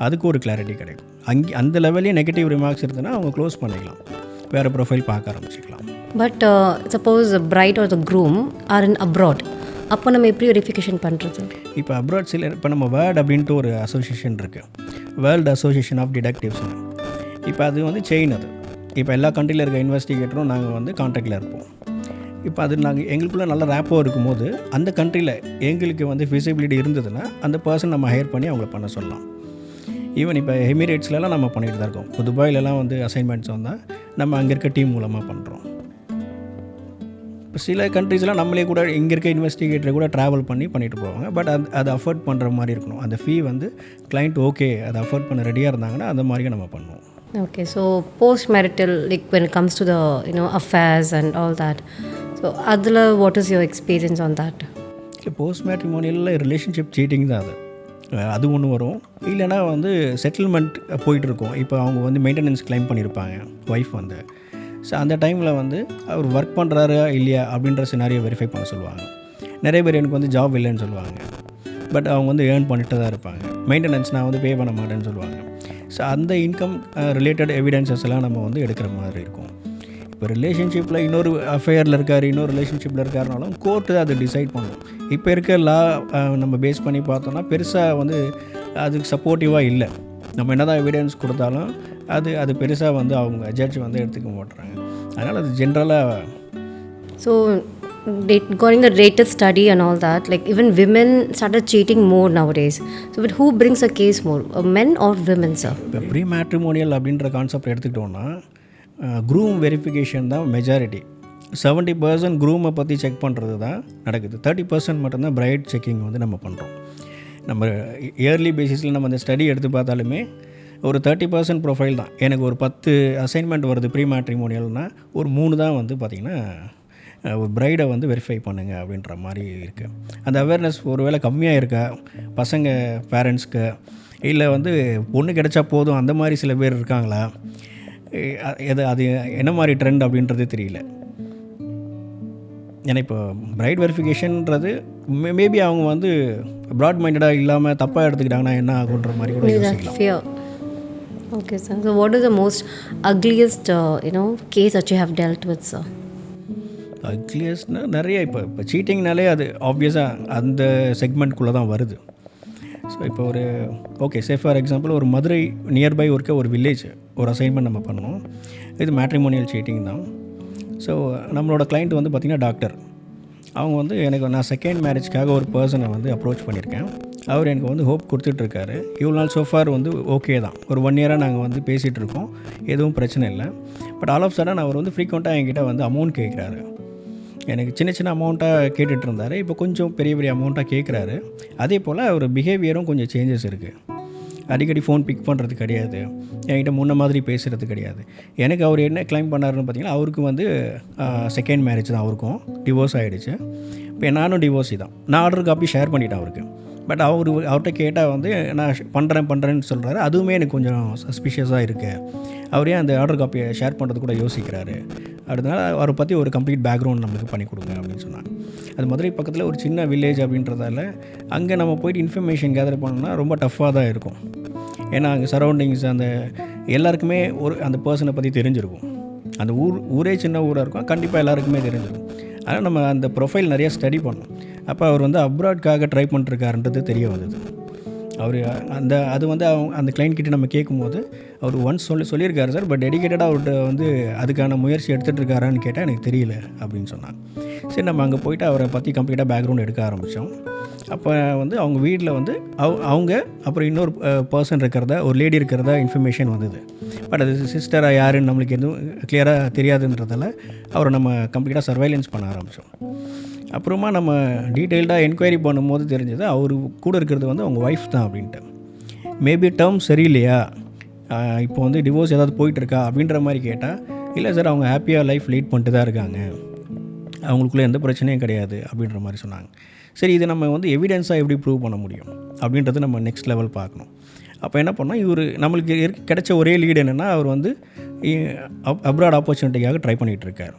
அதுக்கு ஒரு கிளாரிட்டி கிடைக்கும். அந்த லெவல்லே நெகட்டிவ் ரிமார்க்ஸ் இருந்ததுன்னா அவங்க க்ளோஸ் பண்ணிக்கலாம், வேறு ப்ரொஃபைல் பார்க்க ஆரம்பிச்சிக்கலாம். But suppose bride or the groom are in abroad, அப்போ நம்ம எப்படி வெரிஃபிகேஷன் பண்ணுறது? இப்போ அப்ராட் இப்போ நம்ம வேர்ல்டு அப்படின்ட்டு ஒரு அசோசியேஷன் இருக்குது, வேர்ல்டு அசோசியேஷன் ஆஃப் டிடெக்டிவ்ஸ்னு. இப்போ அது வந்து செயின். அது இப்போ எல்லா கண்ட்ரியில் இருக்க இன்வெஸ்டிகேட்டரும் நாங்கள் வந்து கான்டாக்டில் இருப்போம். இப்போ அது நாங்கள் எங்களுக்குள்ளே நல்ல ரேப்போ இருக்கும்போது அந்த கண்ட்ரியில் எங்களுக்கு வந்து ஃபிசிபிலிட்டி இருந்ததுன்னா அந்த பர்சன் நம்ம ஹையர் பண்ணி அவங்கள பண்ண சொல்லலாம். ஈவன் இப்போ எமிரேட்ஸ்லலாம் நம்ம பண்ணிகிட்டு தான் இருக்கோம். இப்போ துபாயிலலாம் வந்து அசைன்மெண்ட்ஸ் வந்தால் நம்ம அங்கே இருக்க டீம் மூலமாக பண்ணுறோம். இப்போ சில கண்ட்ரீஸ்லாம் நம்மளே கூட இங்கே இருக்க இன்வெஸ்டிகேட்டரை கூட ட்ராவல் பண்ணிட்டு போவாங்க. பட் அது அஃபோர்ட் பண்ணுற மாதிரி இருக்கணும். அந்த ஃபீ வந்து கிளைண்ட் ஓகே அதை அஃபோர்ட் பண்ண ரெடியாக இருந்தாங்கன்னா அந்த மாதிரியே நம்ம பண்ணுவோம். Okay, so post-marital, like when it comes to the affairs and all that, so அதில் what is your experience on that? Post மேட்ரிமோனியலில் ரிலேஷன்ஷிப் சீட்டிங் தான் அது ஒன்று வரும். இல்லைனா வந்து செட்டில்மெண்ட் போயிட்டுருக்கோம். இப்போ அவங்க வந்து மெயின்டெனன்ஸ் கிளைம் பண்ணியிருப்பாங்க ஒய்ஃப் வந்து. ஸோ அந்த டைமில் வந்து அவர் ஒர்க் பண்ணுறாரா இல்லையா அப்படின்ற சினாரியை வெரிஃபை பண்ண சொல்லுவாங்க. நிறைய பேர் எனக்கு வந்து ஜாப் இல்லைன்னு சொல்லுவாங்க, பட் அவங்க வந்து ஏர்ன் பண்ணிட்டு தான் இருப்பாங்க. மெயின்டெனன்ஸ் நான் வந்து பே பண்ண மாட்டேன்னு சொல்லுவாங்க. ஸோ அந்த இன்கம் ரிலேட்டட் எவிடன்சஸ் எல்லாம் நம்ம வந்து எடுக்கிற மாதிரி இருக்கும். இப்போ ரிலேஷன்ஷிப்பில் இன்னொரு அஃபேரில் இருக்கார், இன்னொரு ரிலேஷன்ஷிப்பில் இருக்காருனாலும் கோர்ட்டு அதை டிசைட் பண்ணும். இப்போ இருக்க லா நம்ம பேஸ் பண்ணி பார்த்தோம்னா பெருசாக வந்து அதுக்கு சப்போர்ட்டிவாக இல்லை. நம்ம என்ன தான் எவிடன்ஸ் கொடுத்தாலும் அது பெருசாக வந்து அவங்க ஜட்ஜ் வந்து எடுத்துக்க மாட்டுறாங்க. அதனால் அது ஜென்ரலாக. So going the latest study and all that, like even women started cheating more nowadays. So but who brings a case more, men or women, sir? இப்போ ப்ரீ மேட்ரிமோனியல் அப்படின்ற கான்செப்ட் எடுத்துக்கிட்டோன்னா க்ரூம் வெரிஃபிகேஷன் தான் மெஜாரிட்டி. 70% க்ரூமை பற்றி செக் பண்ணுறது தான் நடக்குது. 30% மட்டும்தான் பிரைட் செக்கிங் வந்து நம்ம பண்ணுறோம். நம்ம இயர்லி பேசிஸில் நம்ம அந்த ஸ்டடி எடுத்து பார்த்தாலுமே ஒரு 30% ப்ரொஃபைல் தான். எனக்கு ஒரு 10 அசைன்மெண்ட் வருது ப்ரீ மேட்ரிமோனியல்னால் ஒரு 3 தான் வந்து பார்த்திங்கன்னா ஒரு பிரைடை வந்து வெரிஃபை பண்ணுங்க அப்படின்ற மாதிரி இருக்குது. அந்த அவேர்னஸ் ஒரு வேளை கம்மியாக இருக்கா பசங்க பேரண்ட்ஸ்க்கு, இல்லை வந்து பொண்ணு கிடைச்சா போதும் அந்த மாதிரி சில பேர் இருக்காங்களா, அது என்ன மாதிரி ட்ரெண்ட் அப்படின்றது தெரியல. ஏன்னா இப்போ பிரைட் வெரிஃபிகேஷன்ன்றது மேபி அவங்க வந்து ப்ராட் மைண்டடாக இல்லாமல் தப்பாக எடுத்துக்கிட்டாங்கன்னா என்ன ஆகுன்ற மாதிரி கூட யோசிக்கலாம். Okay, sir. So what is the most ugliest case that you have dealt with, sir? அக்லியஸ்ட்னா நிறைய இப்போ சீட்டிங்னாலே அது ஆப்வியஸாக அந்த செக்மெண்ட்குள்ளே தான் வருது. ஸோ இப்போ ஒரு ஓகே சே ஃபார் எக்ஸாம்பிள் ஒரு மதுரை நியர்பை இருக்க ஒரு வில்லேஜ் ஒரு அசைன்மெண்ட் நம்ம பண்ணோம். இது மேட்ரிமோனியல் சீட்டிங் தான். ஸோ நம்மளோட கிளைண்ட் வந்து பார்த்திங்கன்னா டாக்டர். அவங்க வந்து நான் செகண்ட் மேரேஜ்க்காக ஒரு பர்சனை வந்து அப்ரோச் பண்ணியிருக்கேன். அவர் எனக்கு வந்து ஹோப் கொடுத்துட்ருக்காரு. இவ்வளோ நாள் சோஃபார் வந்து ஓகே தான், ஒரு 1 இயராக நாங்கள் வந்து பேசிகிட்டு இருக்கோம், எதுவும் பிரச்சனை இல்லை. பட் ஆல் ஆஃப் சடன் அவர் வந்து ஃப்ரீக்வெண்ட்டாக என்கிட்ட வந்து அமௌண்ட் கேட்குறாரு. எனக்கு சின்ன சின்ன அமௌண்ட்டாக கேட்டுட்டு இருந்தார், இப்போ கொஞ்சம் பெரிய பெரிய அமௌண்ட்டாக கேட்குறாரு. அதே போல் அவர் பிஹேவியரும் கொஞ்சம் சேஞ்சஸ் இருக்குது. அடிக்கடி ஃபோன் பிக் பண்ணுறது கிடையாது, என்கிட்ட முன்ன மாதிரி பேசுகிறது கிடையாது. எனக்கு அவர் என்ன கிளைம் பண்ணாருன்னு பார்த்தீங்கன்னா அவருக்கு வந்து செகண்ட் மேரேஜ் தான், அவருக்கும் டிவோர்ஸ் ஆகிடுச்சு. இப்போ நானும் டிவோர்ஸி தான். நான் ஆர்டர் காப்பி ஷேர் பண்ணிட்டேன் அவருக்கு. பட் அவர்கிட்ட கேட்டால் வந்து நான் பண்ணுறேன்னு சொல்கிறாரு. அதுவுமே எனக்கு கொஞ்சம் சஸ்பிஷியஸாக இருக்குது. அவரே அந்த ஆர்டர் காப்பியை ஷேர் பண்ணுறது கூட யோசிக்கிறாரு. அதனால அவரை பற்றி ஒரு கம்ப்ளீட் பேக்ரவுண்ட் நம்மளுக்கு பண்ணி கொடுங்க அப்படின்னு சொன்னாங்க. அது மதுரை பக்கத்தில் ஒரு சின்ன வில்லேஜ் அப்படின்றதால அங்கே நம்ம போயிட்டு இன்ஃபர்மேஷன் கேதர் பண்ணோம்னா ரொம்ப டஃப்பாக தான் இருக்கும். ஏன்னா அங்கே சரௌண்டிங்ஸ் அந்த எல்லாருக்குமே அந்த பர்சனை பற்றி தெரிஞ்சிருக்கும். அந்த ஊரே சின்ன ஊராக இருக்கும், கண்டிப்பாக எல்லாருக்குமே தெரிஞ்சிருக்கும். ஆனால் நம்ம அந்த ப்ரொஃபைல் நிறையா ஸ்டடி பண்ணோம். அப்போ அவர் அப்ராட்காக ட்ரை பண்ணிருக்காருன்றது தெரிய வந்தது. அவர் அது அந்த கிளைண்ட் கிட்டே நம்ம கேட்கும்போது அவர் ஒன்ஸ் சொல்லியிருக்காரு சார், பட் டெடிக்கேட்டடாக அவர்கிட்ட அதுக்கான முயற்சி எடுத்துகிட்டு இருக்காரான்னு கேட்டால் எனக்கு தெரியல அப்படின்னு சொன்னாங்க. சரி, நம்ம அங்கே போய்ட்டு அவரை பற்றி கம்ப்ளீட்டாக பேக்ரவுண்ட் எடுக்க ஆரம்பித்தோம். அப்போ அவங்க வீட்டில் அவங்க அப்புறம் இன்னொரு பர்சன் இருக்கிறதா, ஒரு லேடி இருக்கிறதா இன்ஃபர்மேஷன் வந்தது. பட் அது சிஸ்டராக யாருன்னு நம்மளுக்கு எதுவும் கிளியராக தெரியாதுன்றதால அவரை நம்ம கம்ப்ளீட்டாக சர்வைலன்ஸ் பண்ண ஆரம்பித்தோம். அப்புறமா நம்ம டீட்டெயில்டாக என்கொயரி பண்ணும்போது தெரிஞ்சது அவர் கூட இருக்கிறது அவங்க ஒய்ஃப் தான் அப்படின்ட்டு. மேபி டேர்ம் சரியில்லையா, இப்போ டிவோர்ஸ் ஏதாவது போயிட்டுருக்கா அப்படின்ற மாதிரி கேட்டால், இல்லை சார் அவங்க ஹாப்பியாக லைஃப் லீட் பண்ணிட்டு தான் இருக்காங்க, அவங்களுக்குள்ளே எந்த பிரச்சனையும் கிடையாது அப்படின்ற மாதிரி சொன்னாங்க. சரி, இது நம்ம எவிடன்ஸாக எப்படி ப்ரூவ் பண்ண முடியும் அப்படின்றது நம்ம நெக்ஸ்ட் லெவல் பார்க்கணும். அப்போ என்ன பண்ணால், இவர் நம்மளுக்கு கிடைச்ச ஒரே லீடு என்னென்னா, அவர் அப்ராட் ஆப்பர்ச்சுனிட்டிக்காக ட்ரை பண்ணிகிட்ருக்கார்.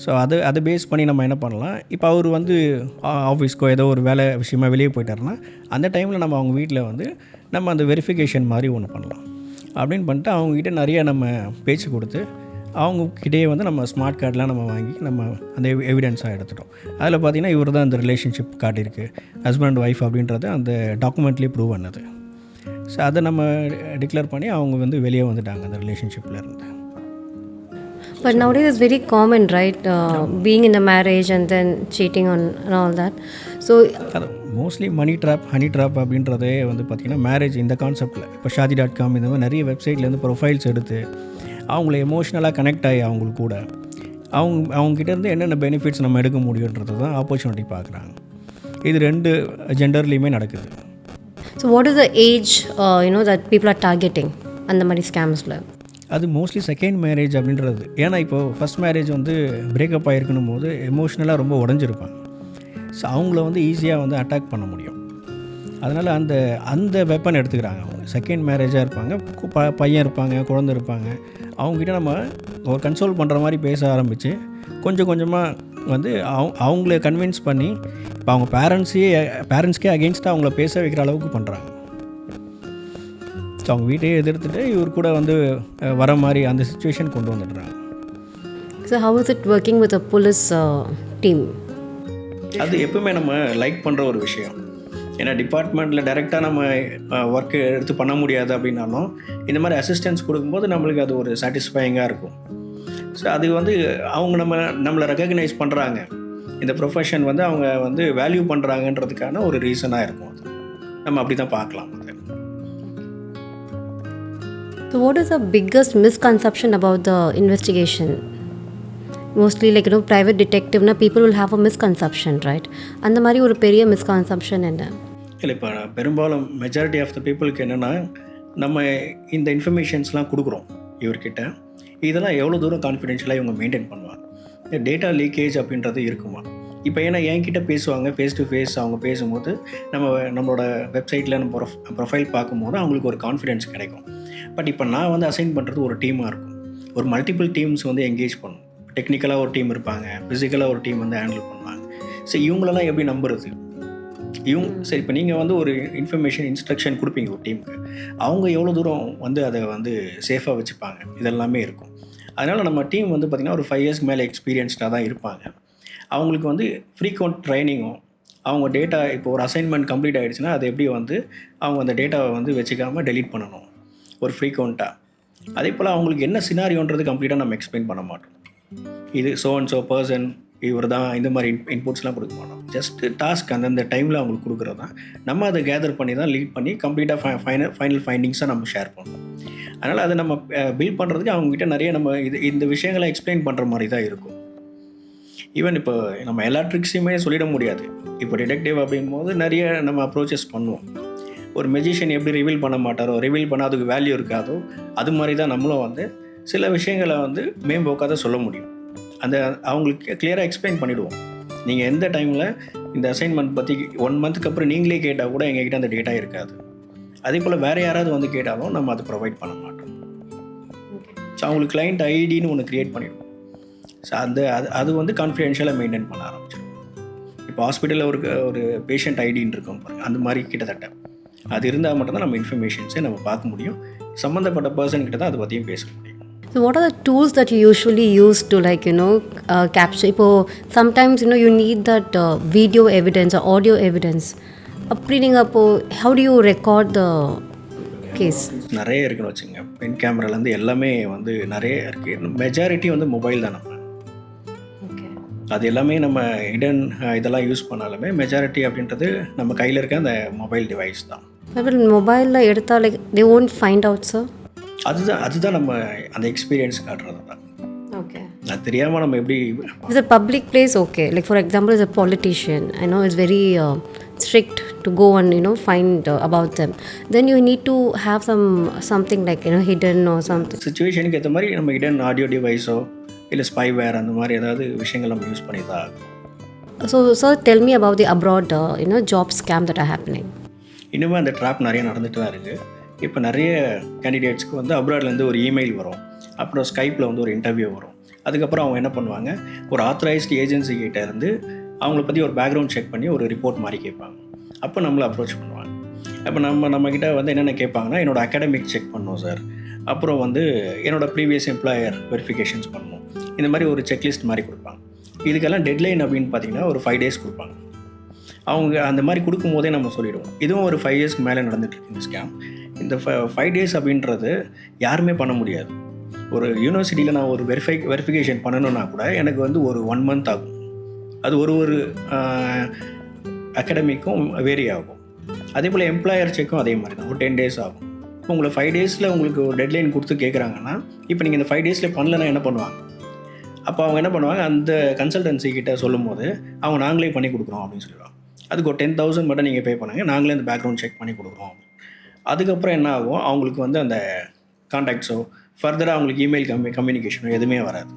ஸோ அதை பேஸ் பண்ணி நம்ம என்ன பண்ணலாம், இப்போ அவர் ஆஃபீஸ்க்கோ ஏதோ ஒரு வேலை விஷயமா வெளியே போயிட்டாருன்னா அந்த டைமில் நம்ம அவங்க வீட்டில் நம்ம அந்த வெரிஃபிகேஷன் மாதிரி ஒன்று பண்ணலாம். அப்படின்னு பண்ணிட்டு அவங்கக்கிட்ட நிறைய நம்ம பேச்சு கொடுத்து அவங்கக்கிட்டே நம்ம ஸ்மார்ட் கார்டெலாம் நம்ம வாங்கி நம்ம அந்த எவிடன்ஸாக எடுத்துட்டோம். அதில் பார்த்திங்கன்னா இவர் தான் அந்த ரிலேஷன்ஷிப் காட்டியிருக்கு, ஹஸ்பண்ட் அண்ட் ஒய்ஃப் அப்படின்றது அந்த டாக்குமெண்ட்லேயே ப்ரூவ் பண்ணது. ஸோ அதை நம்ம டிக்ளேர் பண்ணி அவங்க வெளியே வந்துட்டாங்க அந்த ரிலேஷன்ஷிப்பில் இருந்து. But nowadays it's very common, right? Being in a marriage and then cheating on and all that. So அது மோஸ்ட்லி மணி ட்ராப், ஹனி ட்ராப் அப்படின்றதே பார்த்திங்கன்னா மேரேஜ் இந்த கான்செப்டில் இப்போ Shaadi.com இந்த மாதிரி நிறைய வெப்சைட்லேருந்து ப்ரொஃபைல்ஸ் எடுத்து அவங்கள எமோஷ்னலாக கனெக்ட் ஆகி அவங்களுக்கு கூட அவங்ககிட்டேருந்து என்னென்ன பெனிஃபிட்ஸ் நம்ம எடுக்க முடியுன்றது தான் ஆப்பர்ச்சுனிட்டி பார்க்குறாங்க. இது 2 ஜெண்டர்லேயுமே நடக்குது. So what is the age that people are targeting அந்த மாதிரி ஸ்கேம்ஸில்? அது மோஸ்ட்லி செகண்ட் மேரேஜ் அப்படின்றது. ஏன்னா இப்போது ஃபஸ்ட் மேரேஜ் பிரேக்கப் ஆகிருக்கணும் போது எமோஷ்னலாக ரொம்ப உடஞ்சிருப்பாங்க. ஸோ அவங்கள ஈஸியாக அட்டாக் பண்ண முடியும். அதனால் அந்த வெப்பன் எடுத்துக்கிறாங்க. அவங்க செகண்ட் மேரேஜாக இருப்பாங்க, பையன் இருப்பாங்க, குழந்தை இருப்பாங்க. அவங்ககிட்ட நம்ம ஒரு கன்சோல் பண்ணுற மாதிரி பேச ஆரம்பித்து கொஞ்சம் கொஞ்சமாக அவங்கள கன்வின்ஸ் பண்ணி இப்போ அவங்க பேரண்ட்ஸ்க்கே அகெயின்ஸ்டாக அவங்கள பேச வைக்கிற அளவுக்கு பண்ணுறாங்க. ஸோ அவங்க வீட்டையே எதிர்த்துட்டு இவர் கூட வர மாதிரி அந்த சிச்சுவேஷன் கொண்டு வந்துடுறாங்க. So how is it working with a police team? அது எப்பவுமே நம்ம லைக் பண்ணுற ஒரு விஷயம். ஏன்னா டிபார்ட்மெண்ட்டில் டைரெக்டாக நம்ம ஒர்க்கு எடுத்து பண்ண முடியாது அப்படின்னாலும் இந்த மாதிரி அசிஸ்டன்ஸ் கொடுக்கும்போது நம்மளுக்கு அது ஒரு சாட்டிஸ்ஃபையிங்காக இருக்கும். ஸோ அது அவங்க நம்மளை ரெக்கக்னைஸ் பண்ணுறாங்க, இந்த ப்ரொஃபஷன் அவங்க வேல்யூ பண்ணுறாங்கன்றதுக்கான ஒரு ரீசனாக இருக்கும். அது நம்ம அப்படி தான் பார்க்கலாம். So what is the biggest misconception about the investigation? Mostly private detective people will have a misconception, right? அந்த மாதிரி ஒரு பெரிய மிஸ்கான்செப்ஷன் என்ன? இல்லை, இப்போ பெரும்பாலும் மெஜாரிட்டி ஆஃப் த பீப்புளுக்கு என்னென்னா, நம்ம இந்த இன்ஃபர்மேஷன்ஸ்லாம் கொடுக்குறோம் இவர்கிட்ட, இதெல்லாம் எவ்வளோ தூரம் கான்ஃபிடென்ஷியலாக இவங்க மெயின்டைன் பண்ணுவாங்க, டேட்டா லீக்கேஜ் அப்படின்றது இருக்குமா? இப்போ ஏன்னா என்கிட்ட பேசுவாங்க, ஃபேஸ் டு ஃபேஸ் அவங்க பேசும்போது நம்மளோட வெப்சைட்டில் நம்ம ப்ரொஃபைல் பார்க்கும்போது அவங்களுக்கு ஒரு கான்ஃபிடென்ஸ் கிடைக்கும். பட் இப்போ நான் அசைன் பண்ணுறது ஒரு டீமாக இருக்கும். ஒரு மல்டிபிள் டீம்ஸ் என்கேஜ் பண்ணும். டெக்னிக்கலாக ஒரு டீம் இருப்பாங்க, ஃபிசிக்கலாக ஒரு டீம் ஹேண்டில் பண்ணுவாங்க. ஸோ இவங்களெல்லாம் எப்படி நம்புறது? சரி, இப்போ நீங்கள் ஒரு இன்ஃபர்மேஷன் இன்ஸ்ட்ரக்ஷன் கொடுப்பீங்க ஒரு டீமுக்கு, அவங்க எவ்வளோ தூரம் அதை சேஃபாக வச்சுப்பாங்க, இதெல்லாமே இருக்கும். அதனால் நம்ம டீம் பார்த்திங்கன்னா ஒரு 5 இயர்ஸ்க்கு மேலே எக்ஸ்பீரியன்ஸ்டாக தான் இருப்பாங்க. அவங்களுக்கு ஃப்ரீக்வெண்ட் ட்ரைனிங்கும், அவங்க டேட்டா இப்போ ஒரு அசைன்மெண்ட் கம்ப்ளீட் ஆகிடுச்சுன்னா அதை எப்படி அவங்க அந்த டேட்டாவை வச்சுக்காமல் டெலீட் பண்ணணும் ஒரு ஃப்ரீக்வெண்ட்டாக. அதே போல் அவங்களுக்கு என்ன சினாரியோன்றது கம்ப்ளீட்டாக நம்ம எக்ஸ்பிளைன் பண்ண மாட்டோம். இது ஸோ பர்சன் இவர் தான், இந்த மாதிரி இன்புட்ஸ்லாம் கொடுக்க மாட்டோம். ஜஸ்ட்டு டாஸ்க் அந்தந்த டைமில் அவங்களுக்கு கொடுக்குறது தான். நம்ம அதை கேதர் பண்ணி தான் லீட் பண்ணி கம்ப்ளீட்டாக ஃபைனல் ஃபைண்டிங்ஸாக நம்ம ஷேர் பண்ணணும். அதனால் அதை நம்ம பில்ட் பண்ணுறதுக்கு அவங்ககிட்ட நிறைய நம்ம இந்த விஷயங்களை எக்ஸ்பிளைன் பண்ணுற மாதிரி தான் இருக்கும். ஈவன் இப்போ நம்ம எல்லா ட்ரிக்ஸையுமே சொல்லிட முடியாது. இப்போ டிடெக்டிவ் அப்படிங்கும்போது நிறைய நம்ம அப்ரோச்சஸ் பண்ணுவோம். ஒரு மெஜிஷியன் எப்படி ரிவீல் பண்ண மாட்டாரோ, ரிவீல் பண்ணால் அதுக்கு வேல்யூ இருக்காதோ, அது மாதிரி தான் நம்மளும் சில விஷயங்களை மேம்போக்காத சொல்ல முடியும். அவங்களுக்கு கிளியராக எக்ஸ்பிளைன் பண்ணிவிடுவோம். நீங்கள் எந்த டைமில் இந்த அசைன்மெண்ட் பற்றி 1 மந்த்துக்கு அப்புறம் நீங்களே கேட்டால் கூட எங்ககிட்ட அந்த டேட்டா இருக்காது. அதே போல் வேறு யாராவது கேட்டாலும் நம்ம அதை ப்ரொவைட் பண்ண மாட்டோம். ஸோ அவங்களுக்கு கிளைண்ட் ஐடின்னு ஒன்று க்ரியேட் பண்ணிவிடுவோம். ஸோ அது கான்ஃபிடென்ஷியலாக மெயின்டைன் பண்ண ஆரம்பிச்சிடும். இப்போ ஹாஸ்பிட்டலில் ஒரு பேஷண்ட் ஐடின்னு இருக்கும் பாருங்க, அந்த மாதிரி கிட்டத்தட்ட அது இருந்தால் மட்டும்தான் நம்ம இன்ஃபர்மேஷன்ஸை நம்ம பார்க்க முடியும். சம்மந்தப்பட்ட பர்சன் கிட்ட தான் அதை பற்றியும் பேச முடியும். So what are the tools that you usually use to capture? Sometimes you need that video evidence or audio evidence. How do you record the case? நிறைய இருக்குன்னு வச்சுங்க. பென் கேமராலேருந்து எல்லாமே வந்து நிறைய இருக்குது. மெஜாரிட்டி வந்து மொபைல் தான். நம்ம அது எல்லாமே நம்ம ஹிடன் இதெல்லாம் யூஸ் பண்ணாலுமே மெஜாரிட்டி அப்படின்றது நம்ம கையில் இருக்க அந்த மொபைல் டிவைஸ் தான். மொபைலில் எடுத்தால் they won't find out, sir? அதுதான் நம்ம அந்த எக்ஸ்பீரியன்ஸ் காட்டுறது தான். ஓகே, அது தெரியாமல் நம்ம எப்படி It's a public place, okay. Like for example, as a politician, I know it's very strict to go and find about them. Then you need to have something like hidden or something. சிச்சுவேஷனுக்கு ஏற்ற மாதிரி நம்ம ஹிடன் ஆடியோ டிவைஸோ இல்லை ஸ்பைவேர் அந்த மாதிரி ஏதாவது விஷயங்கள் நம்ம யூஸ் பண்ணி தான். So sir, tell me about the abroad job scam that are happening. இன்னுமே அந்த ட்ராப் நிறைய நடந்துட்டு தான் இருக்குது. இப்போ நிறைய கேண்டிடேட்ஸ்க்கு வந்து அப்ராட்லேருந்து ஒரு இமெயில் வரும், அப்புறம் ஸ்கைப்பில் வந்து ஒரு இன்டர்வியூ வரும். அதுக்கப்புறம் அவங்க என்ன பண்ணுவாங்க, ஒரு ஆத்தரைஸ்டு ஏஜென்சி கிட்டே இருந்து அவங்கள பற்றி ஒரு பேக்ரவுண்ட் செக் பண்ணி ஒரு ரிப்போர்ட் மாதிரி கேட்பாங்க. அப்போ நம்மளை அப்ரோச் பண்ணுவாங்க. அப்போ நம்மக்கிட்ட வந்து என்னென்ன கேட்பாங்கன்னா, என்னோடய அகாடமிக் செக் பண்ணணும் சார், அப்புறம் வந்து என்னோடய ப்ரீவியஸ் எம்ப்ளாயர் வெரிஃபிகேஷன்ஸ் பண்ணணும், இந்த மாதிரி ஒரு செக்லிஸ்ட் மாதிரி கொடுப்பாங்க. இதுக்கெல்லாம் டெட்லைன் அப்படின்னு பார்த்தீங்கன்னா ஒரு 5 days கொடுப்பாங்க. அவங்க அந்த மாதிரி கொடுக்கும்போதே நம்ம சொல்லிவிடுவோம். இதுவும் ஒரு 5 yearsக்கு மேலே நடந்துகிட்ருக்கு இந்த ஸ்கேம். இந்த 5 days அப்படின்றது யாருமே பண்ண முடியாது. ஒரு யூனிவர்சிட்டியில் நான் ஒரு வெரிஃபிகேஷன் பண்ணணுன்னா கூட எனக்கு வந்து ஒரு 1 month ஆகும். அது ஒரு அகாடமிக்கும் வேரி ஆகும். அதே போல் எம்ப்ளாயர் செக்கும் அதே மாதிரி தான், ஒரு 10 days ஆகும். இப்போ உங்களை 5 daysல உங்களுக்கு ஒரு டெட்லைன் கொடுத்து கேட்குறாங்கன்னா, இப்போ நீங்கள் இந்த 5 daysல பண்ணலைன்னா என்ன பண்ணுவாங்க? அப்போ அவங்க என்ன பண்ணுவாங்க, அந்த கன்சல்டன்சி கிட்ட சொல்லும் போது அவங்க நாங்களே பண்ணி கொடுக்குறோம் அப்படின்னு சொல்லிடுவாங்க. அதுக்கு ஒரு 10,000 மட்டும் நீங்கள் பே பண்ணுங்கள், நாங்களே அந்த பேக்ரவுண்ட் செக் பண்ணி கொடுக்குறோம். அதுக்கப்புறம் என்ன ஆகும், அவங்களுக்கு வந்து அந்த கான்டாக்ட்ஸோ ஃபர்தராக அவங்களுக்கு இமெயில் கம்யூனிகேஷனோ எதுவுமே வராது.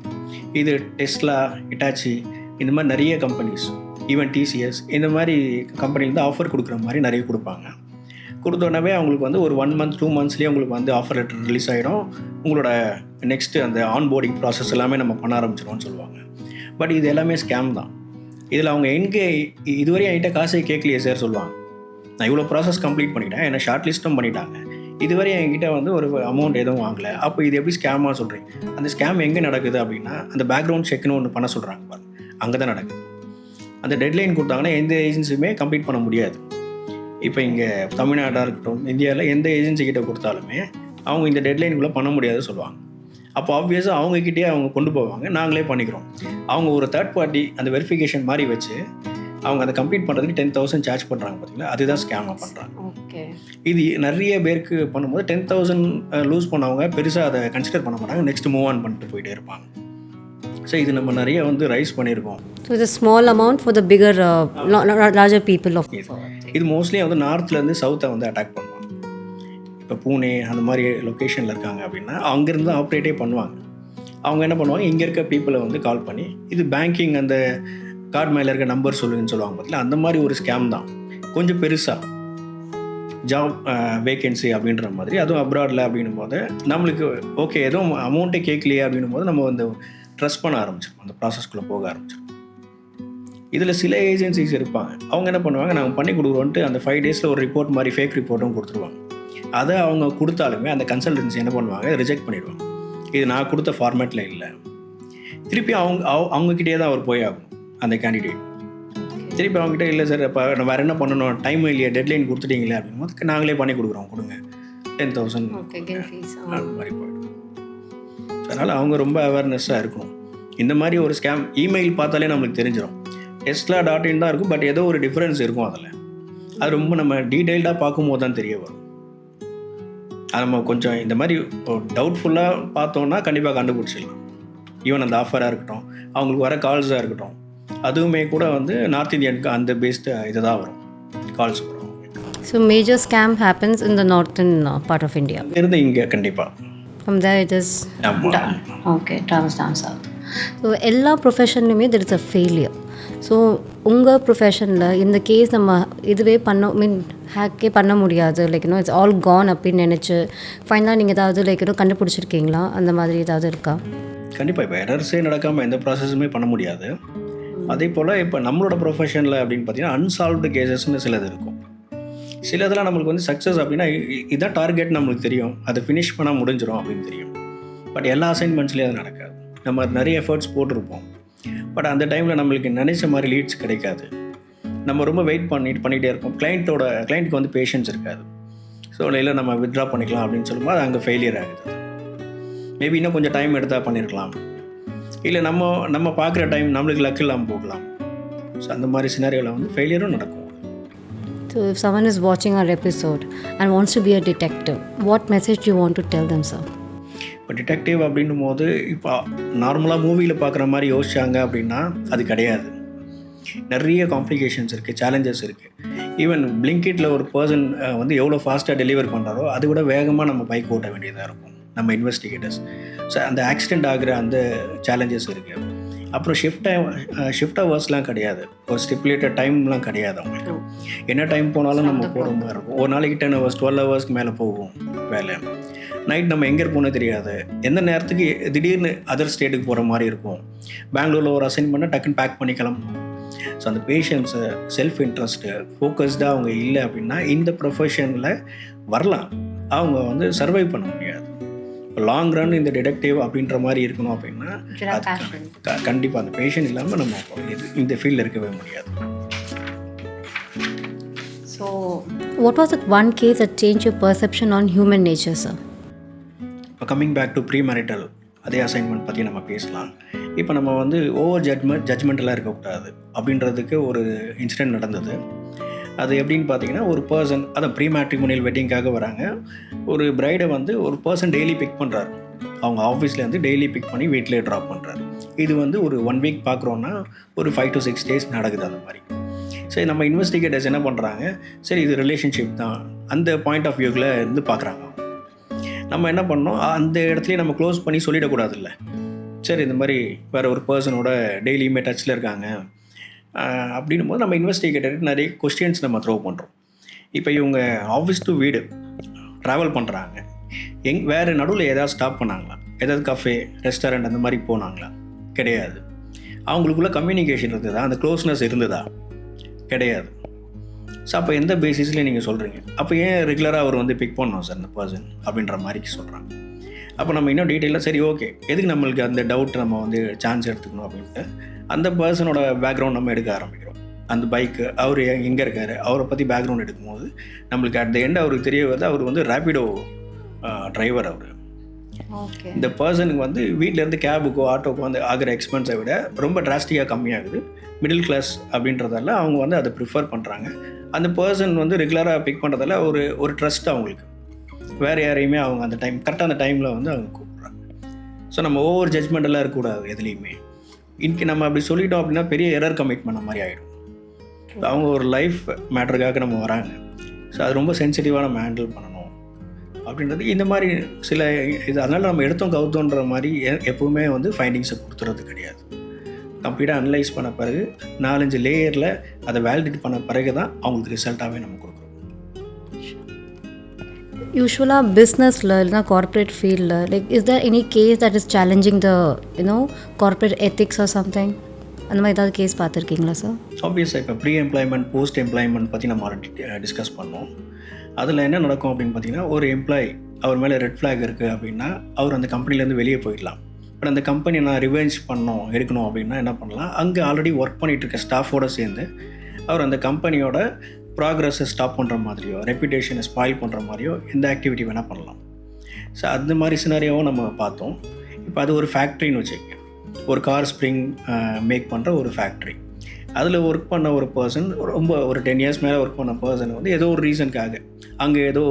இது டெஸ்லா, ஹிட்டாச்சி, இந்த மாதிரி நிறைய கம்பெனிஸ், ஈவன் டிசிஎஸ், இந்த மாதிரி கம்பெனிலேருந்து ஆஃபர் கொடுக்குற மாதிரி நிறைய கொடுப்பாங்க. கொடுத்தோடனே அவங்களுக்கு வந்து ஒரு 1 month 2 monthsலேயே உங்களுக்கு வந்து ஆஃபர் லெட்டர் ரிலீஸ் ஆகிடும். உங்களோட நெக்ஸ்ட்டு அந்த ஆன்போர்டிங் ப்ராசஸ் எல்லாமே நம்ம பண்ண ஆரம்பிச்சிடுவோம்னு சொல்லுவாங்க. பட் இது எல்லாமே ஸ்கேம் தான். இதில் அவங்க இதுவரையும் என்கிட்ட காசே கேட்கலையே சார் சொல்லுவாங்க. நான் இவ்வளோ ப்ராசஸ் கம்ப்ளீட் பண்ணிட்டேன், என்னை ஷார்ட் லிஸ்ட்டும் பண்ணிட்டாங்க, இதுவரை என்கிட்ட வந்து ஒரு அமௌண்ட் எதுவும் வாங்கலை. அப்போ இது எப்படி ஸ்கேமாக சொல்கிறீங்க? அந்த ஸ்கேம் எங்கே நடக்குது அப்படின்னா, அந்த பேக்ரவுண்ட் செக்னு ஒன்று பண்ண சொல்கிறாங்க பாருங்க, அங்கே தான் நடக்குது. அந்த டெட்லைன் கொடுத்தாங்கன்னா எந்த ஏஜென்சியுமே கம்ப்ளீட் பண்ண முடியாது. இப்போ இங்கே தமிழ்நாடாக இருக்கட்டும், இந்தியாவில் எந்த ஏஜென்சி கிட்ட கொடுத்தாலுமே அவங்க இந்த டெட்லைனுக்குள்ளே பண்ண முடியாது சொல்லுவாங்க. அப்போ ஆப்வியஸாக அவங்கக்கிட்டே அவங்க கொண்டு போவாங்க, நாங்களே பண்ணிக்கிறோம். அவங்க ஒரு தேர்ட் பார்ட்டி அந்த வெரிஃபிகேஷன் மாதிரி வச்சு அவங்க அதை கம்ப்ளீட் பண்ணுறதுக்கு 10,000 சார்ஜ் பண்ணுறாங்க பார்த்தீங்களா, அதுதான் ஸ்கேமாக பண்ணுறாங்க. ஓகே, இது நிறைய பேருக்கு பண்ணும்போது 10,000 லூஸ் பண்ணவங்க பெருசாக அதை கன்சிடர் பண்ண மாட்டாங்க, நெக்ஸ்ட் மூவ் ஆன் பண்ணிட்டு போயிட்டே இருப்பாங்க. ஸோ இது நம்ம நிறைய வந்து ரைஸ் பண்ணியிருக்கோம். ஸோ இது small amount for the bigger larger people of இது மோஸ்ட்லி வந்து நார்த்லேருந்து சவுத்தை வந்து அட்டாக் பண்ணுவாங்க. இப்போ பூனே அந்த மாதிரி லொக்கேஷனில் இருக்காங்க அப்படின்னா அங்கேருந்து தான் ஆப்ரேட்டே பண்ணுவாங்க. அவங்க என்ன பண்ணுவாங்க, இங்கே இருக்க பீப்புளை வந்து கால் பண்ணி இது பேங்கிங் அந்த கார்டு மேலே இருக்க நம்பர் சொல்லுங்கன்னு சொல்லுவாங்க பார்த்தீங்களா, அந்த மாதிரி ஒரு ஸ்கேம் தான். கொஞ்சம் பெருசாக ஜாப் வேகன்சி அப்படின்ற மாதிரி, அதுவும் அப்ராடில் அப்படின்னும் போது நம்மளுக்கு ஓகே எதுவும் அமௌண்ட்டே கேட்கலையே அப்படின்னும் போது நம்ம வந்து ட்ரஸ்ட் பண்ண ஆரம்பிச்சிடும், அந்த ப்ராசஸ்க்குள்ளே போக ஆரம்பிச்சிடும். இதில் சில ஏஜென்சிஸ் இருப்பாங்க, அவங்க என்ன பண்ணுவாங்க, நாங்கள் பண்ணி கொடுக்குறோன்ட்டு அந்த 5 daysல ஒரு ரிப்போர்ட் மாதிரி ஃபேக் ரிப்போர்ட்டும் கொடுத்துருவாங்க. அதை அவங்க கொடுத்தாலுமே அந்த கன்சல்டன்சி என்ன பண்ணுவாங்க, ரிஜெக்ட் பண்ணிடுவாங்க. இது நான் கொடுத்த ஃபார்மேட்டில் இல்லை. திருப்பி அவங்கக்கிட்டே தான் அவர் போய் ஆகும் அந்த கேண்டிடேட். திருப்பி அவங்ககிட்ட இல்லை சார், இப்போ நான் வேறு என்ன பண்ணணும், டைம் இல்லையா, டெட்லைன் கொடுத்துட்டீங்களே அப்படிங்கும்போது நாங்களே பண்ணி கொடுக்குறோம், கொடுங்க 10,000 அந்த மாதிரி போய்டும். அதனால் அவங்க ரொம்ப அவேர்னஸ்ஸாக இருக்கணும். இந்த மாதிரி ஒரு ஸ்கேம் இமெயில் பார்த்தாலே நம்மளுக்கு தெரிஞ்சிடும். tesla.in தான் இருக்கும், பட் ஏதோ ஒரு டிஃப்ரென்ஸ் இருக்கும் அதில். அது ரொம்ப நம்ம டீட்டெயில்டாக பார்க்கும்போது தான் தெரிய வரும். அது நம்ம கொஞ்சம் இந்த மாதிரி டவுட்ஃபுல்லாக பார்த்தோன்னா கண்டிப்பாக கண்டுபிடிச்சிடலாம். ஈவன் அந்த ஆஃபராக இருக்கட்டும், அவங்களுக்கு வர கால்ஸாக இருக்கட்டும், அதுவுமே கூட வந்து நார்த் இந்தியனுக்கு அந்த பேஸ்டு இதை தான் வரும், கால்ஸ் வரும். So major scam happens in the northern part of India. இருந்து இங்கே கண்டிப்பாக. From there it is done. Okay, travels down south. So எல்லா ப்ரொஃபஷன்லையுமே there is a failure. So உங்கள் ப்ரொஃபஷனில் இந்த கேஸ் நம்ம இதுவே ஹேக்கே பண்ண முடியாது, லைக் இட்ஸ் ஆல் கான் அப்படின்னு நினச்சி ஃபைனலாக நீங்கள் ஏதாவது கண்டுபிடிச்சிருக்கீங்களா? அந்த மாதிரி ஏதாவது இருக்கா? கண்டிப்பாக இப்போ எரர்ஸே நடக்காமல் எந்த ப்ராசஸுமே பண்ண முடியாது. அதே போல் இப்போ நம்மளோட ப்ரொஃபஷனில் அப்படின்னு பார்த்தீங்கன்னா அன்சால்வ்டு கேசஸ்னு சிலது இருக்கும். சிலதெல்லாம் நம்மளுக்கு வந்து சக்ஸஸ் அப்படின்னா இதான் டார்கெட் நம்மளுக்கு தெரியும், அதை ஃபினிஷ் பண்ணால் முடிஞ்சிடும் அப்படின்னு தெரியும். பட் எல்லா அசைன்மெண்ட்ஸ்லேயும் அது நடக்காது. நம்ம நிறைய எஃபர்ட்ஸ் போட்டிருப்போம், பட் அந்த டைமில் நம்மளுக்கு நினைச்ச மாதிரி லீட்ஸ் கிடைக்காது. நம்ம ரொம்ப வெயிட் பண்ணிகிட்டே இருப்போம். கிளைண்ட்டுக்கு வந்து பேஷன்ஸ் இருக்காது. ஸோ இல்லை நம்ம வித்ட்ரா பண்ணிக்கலாம் அப்படின்னு சொல்லும்போது அது அங்கே ஃபெயிலியர் ஆகுது. மேபி இன்னும் கொஞ்சம் டைம் எடுத்தால் பண்ணியிருக்கலாம், இல்லை நம்ம பார்க்குற டைம் நம்மளுக்கு லக் இல்லாமல் போகலாம். ஸோ அந்த மாதிரி சினாரியோவில் வந்து ஃபெயிலியரும் நடக்கும். So if someone is watching our episode and wants to be a detective, what message do you want to tell them, sir? இப்போ டிடெக்டிவ் அப்படின்னும் போது இப்போ நார்மலாக மூவியில் பார்க்குற மாதிரி யோசிச்சாங்க அப்படின்னா அது கிடையாது. நிறைய காம்ப்ளிகேஷன்ஸ் இருக்குது, சேலஞ்சஸ் இருக்குது. ஈவன் பிளிங்கிட்டில் ஒரு பர்சன் வந்து எவ்வளோ ஃபாஸ்ட்டாக டெலிவர் பண்ணுறாரோ அதை விட வேகமாக நம்ம பைக் ஓட்ட வேண்டியதாக இருக்கும் நம்ம இன்வெஸ்டிகேட்டர்ஸ். ஸோ அந்த ஆக்சிடெண்ட் ஆகிற அந்த சேலஞ்சஸ் இருக்குது. அப்புறம் ஷிஃப்ட் ஹவர்ஸ்லாம் கிடையாது, ஒரு ஸ்டிப்புலேட்டட் டைம்லாம் கிடையாது. அவங்களுக்கு என்ன டைம் போனாலும் நம்ம போகிற மாதிரி இருக்கும். ஒரு நாளைக்கு 10 hours 12 hours மேலே போகும் வேலை. நைட் நம்ம எங்கே இருப்போம்னு தெரியாது, எந்த நேரத்துக்கு திடீர்னு அதர் ஸ்டேட்டுக்கு போகிற மாதிரி இருக்கும். பெங்களூரில் ஒரு அசைன் பண்ணால் டக்குன்னு பேக் பண்ணி கிளம்பணும். ஸோ அந்த பேஷன்ஸு, செல்ஃப் இன்ட்ரெஸ்ட்டு, ஃபோக்கஸ்டாக அவங்க இல்லை அப்படின்னா இந்த ப்ரொஃபஷனில் வரலாம், அவங்க வந்து சர்வைவ் பண்ண முடியாது. லாங் ரன் இந்த டிடெக்டிவ் அப்படின்ற மாதிரி இருக்கணும் அப்படின்னா கண்டிப்பாக அந்த பேஷன் இல்லாமல் நம்ம இந்த ஃபீல்டில் இருக்கவே முடியாது. So what was that one case that changed your perception on human nature, sir? இப்போ coming back to pre marital அதே அசைன்மெண்ட் பற்றி நம்ம பேசலாம். இப்போ நம்ம வந்து ஓவர் ஜட்மெண்டெல்லாம் இருக்கக்கூடாது அப்படின்றதுக்கு ஒரு இன்சிடென்ட் நடந்தது. அது எப்படின்னு பார்த்தீங்கன்னா, ஒரு பர்சன் அதை ப்ரீ மேட்ரிமோனியல் வெட்டிங்காக வராங்க. ஒரு பிரைடை வந்து ஒரு பர்சன் டெய்லி பிக் பண்ணுறாரு. அவங்க ஆஃபீஸ்லேருந்து டெய்லி பிக் பண்ணி வீட்டிலே ட்ராப் பண்ணுறாரு. இது வந்து ஒரு 1 week பார்க்குறோன்னா ஒரு 5 to 6 days நடக்குது அந்த மாதிரி. சரி, நம்ம இன்வெஸ்டிகேட்டர்ஸ் என்ன பண்ணுறாங்க, சரி இது ரிலேஷன்ஷிப் தான் அந்த பாயிண்ட் ஆஃப் வியூவில் இருந்து பார்க்குறாங்க. நம்ம என்ன பண்ணோம், அந்த இடத்துலையே நம்ம க்ளோஸ் பண்ணி சொல்லிடக்கூடாதுல்ல. சரி, இந்த மாதிரி வேறு ஒரு பர்சனோட டெய்லியுமே டச்சில் இருக்காங்க அப்படின்னும் போது நம்ம இன்வெஸ்டிகேட்டருக்கு நிறைய கொஸ்டின்ஸ் நம்ம த்ரோ பண்ணுறோம். இப்போ இவங்க ஆஃபீஸ் டு வீடு ட்ராவல் பண்ணுறாங்க, வேறு நடுவில் ஏதாவது ஸ்டாப் பண்ணாங்களா, ஏதாவது கஃபே ரெஸ்டாரண்ட் அந்த மாதிரி போனாங்களா? கிடையாது. அவங்களுக்குள்ள கம்யூனிகேஷன் இருந்ததா, அந்த க்ளோஸ்னஸ் இருந்ததா? கிடையாது. ஸோ அப்போ எந்த பேசிஸில் நீங்கள் சொல்கிறீங்க, அப்போ ஏன் ரெகுலராக அவர் வந்து பிக் பண்ணோம் சார் அந்த பர்சன் அப்படின்ற மாதிரி சொல்கிறாங்க. அப்போ நம்ம இன்னும் டீட்டெயிலாக சரி ஓகே, எதுக்கு நம்மளுக்கு அந்த டவுட் நம்ம வந்து சான்ஸ் எடுத்துக்கணும் அப்படின்ட்டு அந்த பர்சனோட பேக்ரவுண்ட் நம்ம எடுக்க ஆரம்பிக்கிறோம். அந்த பைக்கு அவர் எங்கே இருக்கார், அவரை பற்றி பேக்ரவுண்ட் எடுக்கும்போது நம்மளுக்கு அட் த எண்ட் அவருக்கு தெரிய வருது அவர் வந்து ரேபிடோ டிரைவர். அவர் இந்த பர்சனுக்கு வந்து வீட்டிலேருந்து கேபுக்கோ ஆட்டோக்கோ வந்து ஆகிற எக்ஸ்பென்ஸை விட ரொம்ப டிராஸ்டிக்காக கம்மியாகுது. மிடில் கிளாஸ் அப்படின்றதால அவங்க வந்து அதை ப்ரிஃபர் பண்ணுறாங்க. அந்த பர்சன் வந்து ரெகுலராக பிக் பண்ணுறதால ஒரு ட்ரஸ்ட் அவங்களுக்கு, வேறு யாரையுமே அவங்க அந்த டைம் கரெக்டாக அந்த டைமில் வந்து அவங்க கூப்பிட்றாங்க. ஸோ நம்ம ஓவர் ஜட்ஜ்மெண்டெல்லாம் இருக்கக்கூடாது எதுலேயுமே. இன்னைக்கு நம்ம அப்படி சொல்லிட்டோம் அப்படின்னா பெரிய எரர் கமிட் பண்ண மாதிரி ஆகிடும். அவங்க ஒரு லைஃப் மேட்டருக்காக நம்ம வராங்க. ஸோ அது ரொம்ப சென்சிட்டிவாக நம்ம ஹேண்டில் பண்ணணும் அப்படின்றது இந்த மாதிரி சில இது. அதனால் நம்ம எடுத்தோம் கவுத்தோன்ற மாதிரி எப்போவுமே வந்து ஃபைண்டிங்ஸை கொடுத்துறது கிடையாது. கம்ப்ளீட்டாக அனலைஸ் பண்ண பிறகு 4-5 லேயரில் அதை வேலிடேட் பண்ண பிறகு தான் அவங்களுக்கு ரிசல்ட்டாகவே நம்ம கொடுக்குறோம். யூஸ்வலாக பிஸ்னஸில் இல்லைனா கார்ப்பரேட் ஃபீல்டில் like is there any case that is challenging the corporate ethics or something, அந்த மாதிரி ஏதாவது கேஸ் பார்த்துருக்கீங்களா சார்? ஆப்வியஸாக இப்போ ப்ரீ எம்ப்ளாய்மெண்ட் போஸ்ட் எம்ப்ளாய்மெண்ட் பற்றி நம்ம ஆல்ரெடி டிஸ்கஸ் பண்ணோம். அதில் என்ன நடக்கும் அப்படின்னு பார்த்தீங்கன்னா, ஒரு எம்ப்ளாயி அவர் மேலே ரெட் ஃப்ளாக் இருக்குது அப்படின்னா அவர் அந்த கம்பெனிலேருந்து வெளியே போயிடலாம். பட் அந்த கம்பெனி நான் ரிவெஞ்ச் எடுக்கணும் அப்படின்னா என்ன பண்ணலாம், அங்கே ஆல்ரெடி ஒர்க் பண்ணிகிட்டு இருக்க ஸ்டாஃபோடு சேர்ந்து அவர் அந்த கம்பெனியோட ப்ராக்ரஸை ஸ்டாப் பண்ணுற மாதிரியோ ரெப்யூட்டேஷனை ஸ்பாயில் பண்ணுற மாதிரியோ எந்த ஆக்டிவிட்டி வேணால் பண்ணலாம். ஸோ அந்த மாதிரி சினாரியாவும் நம்ம பார்த்தோம். இப்போ அது ஒரு ஃபேக்ட்ரின்னு வச்சுக்கோங்க, ஒரு கார் ஸ்ப்ரிங் மேக் பண்ணுற ஒரு ஃபேக்ட்ரி. அதில் ஒர்க் பண்ண ஒரு பர்சன், ரொம்ப ஒரு 10 years மேலே ஒர்க் பண்ண பர்சன் வந்து ஏதோ ஒரு ரீசனுக்காக அங்கே ஏதோ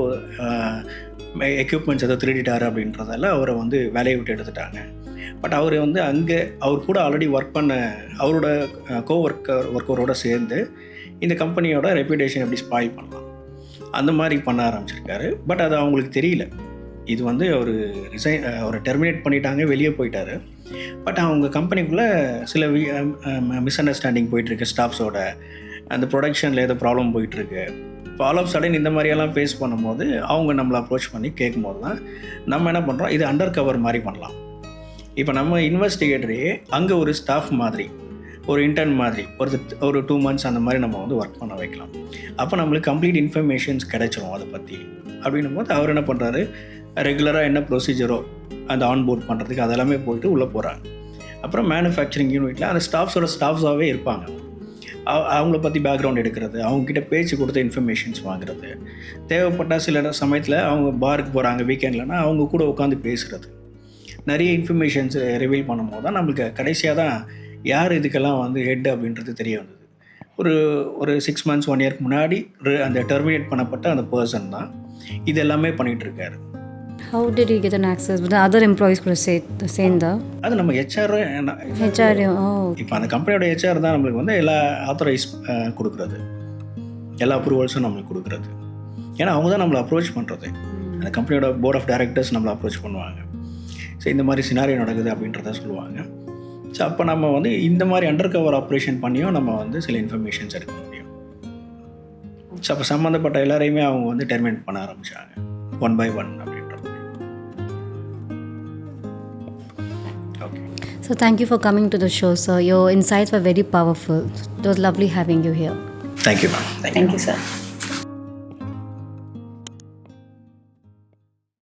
எக்யூப்மெண்ட்ஸ் ஏதோ திருடிட்டார் அப்படின்றதால அவரை வந்து வேலையை விட்டு எடுத்துட்டாங்க. பட் அவர் வந்து அங்கே அவர் கூட ஆல்ரெடி ஒர்க் பண்ண அவரோட ஒர்க்கரோட சேர்ந்து இந்த கம்பெனியோட ரெப்யூட்டேஷன் எப்படி ஸ்பாயில் பண்ணலாம் அந்த மாதிரி பண்ண ஆரம்பிச்சிருக்காரு. பட் அது அவங்களுக்கு தெரியல. இது வந்து அவர் டெர்மினேட் பண்ணிட்டாங்க, வெளியே போயிட்டார். பட் அவங்க கம்பெனிக்குள்ளே சில மிஸ் அண்டர்ஸ்டாண்டிங் போயிட்டுருக்கு ஸ்டாஃப்ஸோட, அந்த ப்ரொடக்ஷனில் ஏதோ ப்ராப்ளம் போயிட்டுருக்கு. இப்போ ஆல் ஆஃப் சடன் இந்த மாதிரியெல்லாம் ஃபேஸ் பண்ணும்போது அவங்க நம்மளை அப்ரோச் பண்ணி கேட்கும்போது தான் நம்ம என்ன பண்ணுறோம், இது அண்டர் கவர் மாதிரி பண்ணலாம். இப்போ நம்ம இன்வெஸ்டிகேட்டரே அங்கே ஒரு ஸ்டாஃப் மாதிரி ஒரு இன்டர்ன் மாதிரி ஒரு 2 months அந்த மாதிரி நம்ம வந்து ஒர்க் பண்ண வைக்கலாம். அப்போ நம்மளுக்கு கம்ப்ளீட் இன்ஃபர்மேஷன்ஸ் கிடைச்சிரும் அதை பற்றி. அப்படின்னும் போது அவர் என்ன பண்ணுறாரு, ரெகுலராக என்ன ப்ரொசீஜரோ அந்த ஆன்போர்ட் பண்ணுறதுக்கு அதெல்லாமே போயிட்டு உள்ளே போகிறாங்க. அப்புறம் மேனுஃபேக்சரிங் யூனிட்டில் அந்த ஸ்டாஃப்ஸாகவே இருப்பாங்க. அவங்கள பற்றி பேக்ரவுண்ட் எடுக்கிறது, அவங்கக்கிட்ட பேச்சு கொடுத்த இன்ஃபர்மேஷன்ஸ் வாங்குறது, தேவைப்பட்ட சில சமயத்தில் அவங்க பாருக்கு போகிறாங்க வீக்கெண்ட்லனா அவங்க கூட உட்காந்து பேசுகிறது, நிறைய இன்ஃபர்மேஷன்ஸ் ரிவீல் பண்ணும்போது தான் நம்மளுக்கு கடைசியாக தான் யார் இதுக்கெல்லாம் வந்து ஹெட் அப்படின்றது தெரிய வந்தது. ஒரு 6 months 1 year முன்னாடி அந்த டெர்மினேட் பண்ணப்பட்ட அந்த பர்சன் தான் இது எல்லாமே பண்ணிகிட்ருக்காரு. How did he get an access? The other employees could have said that. அது நம்ம HR இப்போ அந்த கம்பெனியோட HR தான் நம்மளுக்கு வந்து எல்லா ஆத்தரைஸ் கொடுக்குறது, எல்லா அப்ரூவல்ஸும் நம்மளுக்கு கொடுக்குறது. ஏன்னா அவங்க தான் நம்மளை அப்ரோச் பண்ணுறது. அந்த கம்பெனியோட போர்ட் ஆஃப் டைரக்டர்ஸ் நம்மளை அப்ரோச் பண்ணுவாங்க. ஸோ இந்த மாதிரி சினாரியோ நடக்குது அப்படின்றத சொல்லுவாங்க. ஸோ அப்போ நம்ம வந்து இந்த மாதிரி அண்டர் கவர் ஆப்ரேஷன் பண்ணியும் நம்ம வந்து சில இன்ஃபர்மேஷன்ஸ் எடுக்க முடியும். ஸோ அப்போ சம்மந்தப்பட்ட எல்லாரையுமே அவங்க வந்து டெர்மினேட் பண்ண ஆரம்பித்தாங்க 1 by 1 அப்படின்ற. So thank you for coming to the show, sir. Your insights were very powerful. It was lovely having you here. Thank you, ma'am. Thank you, sir.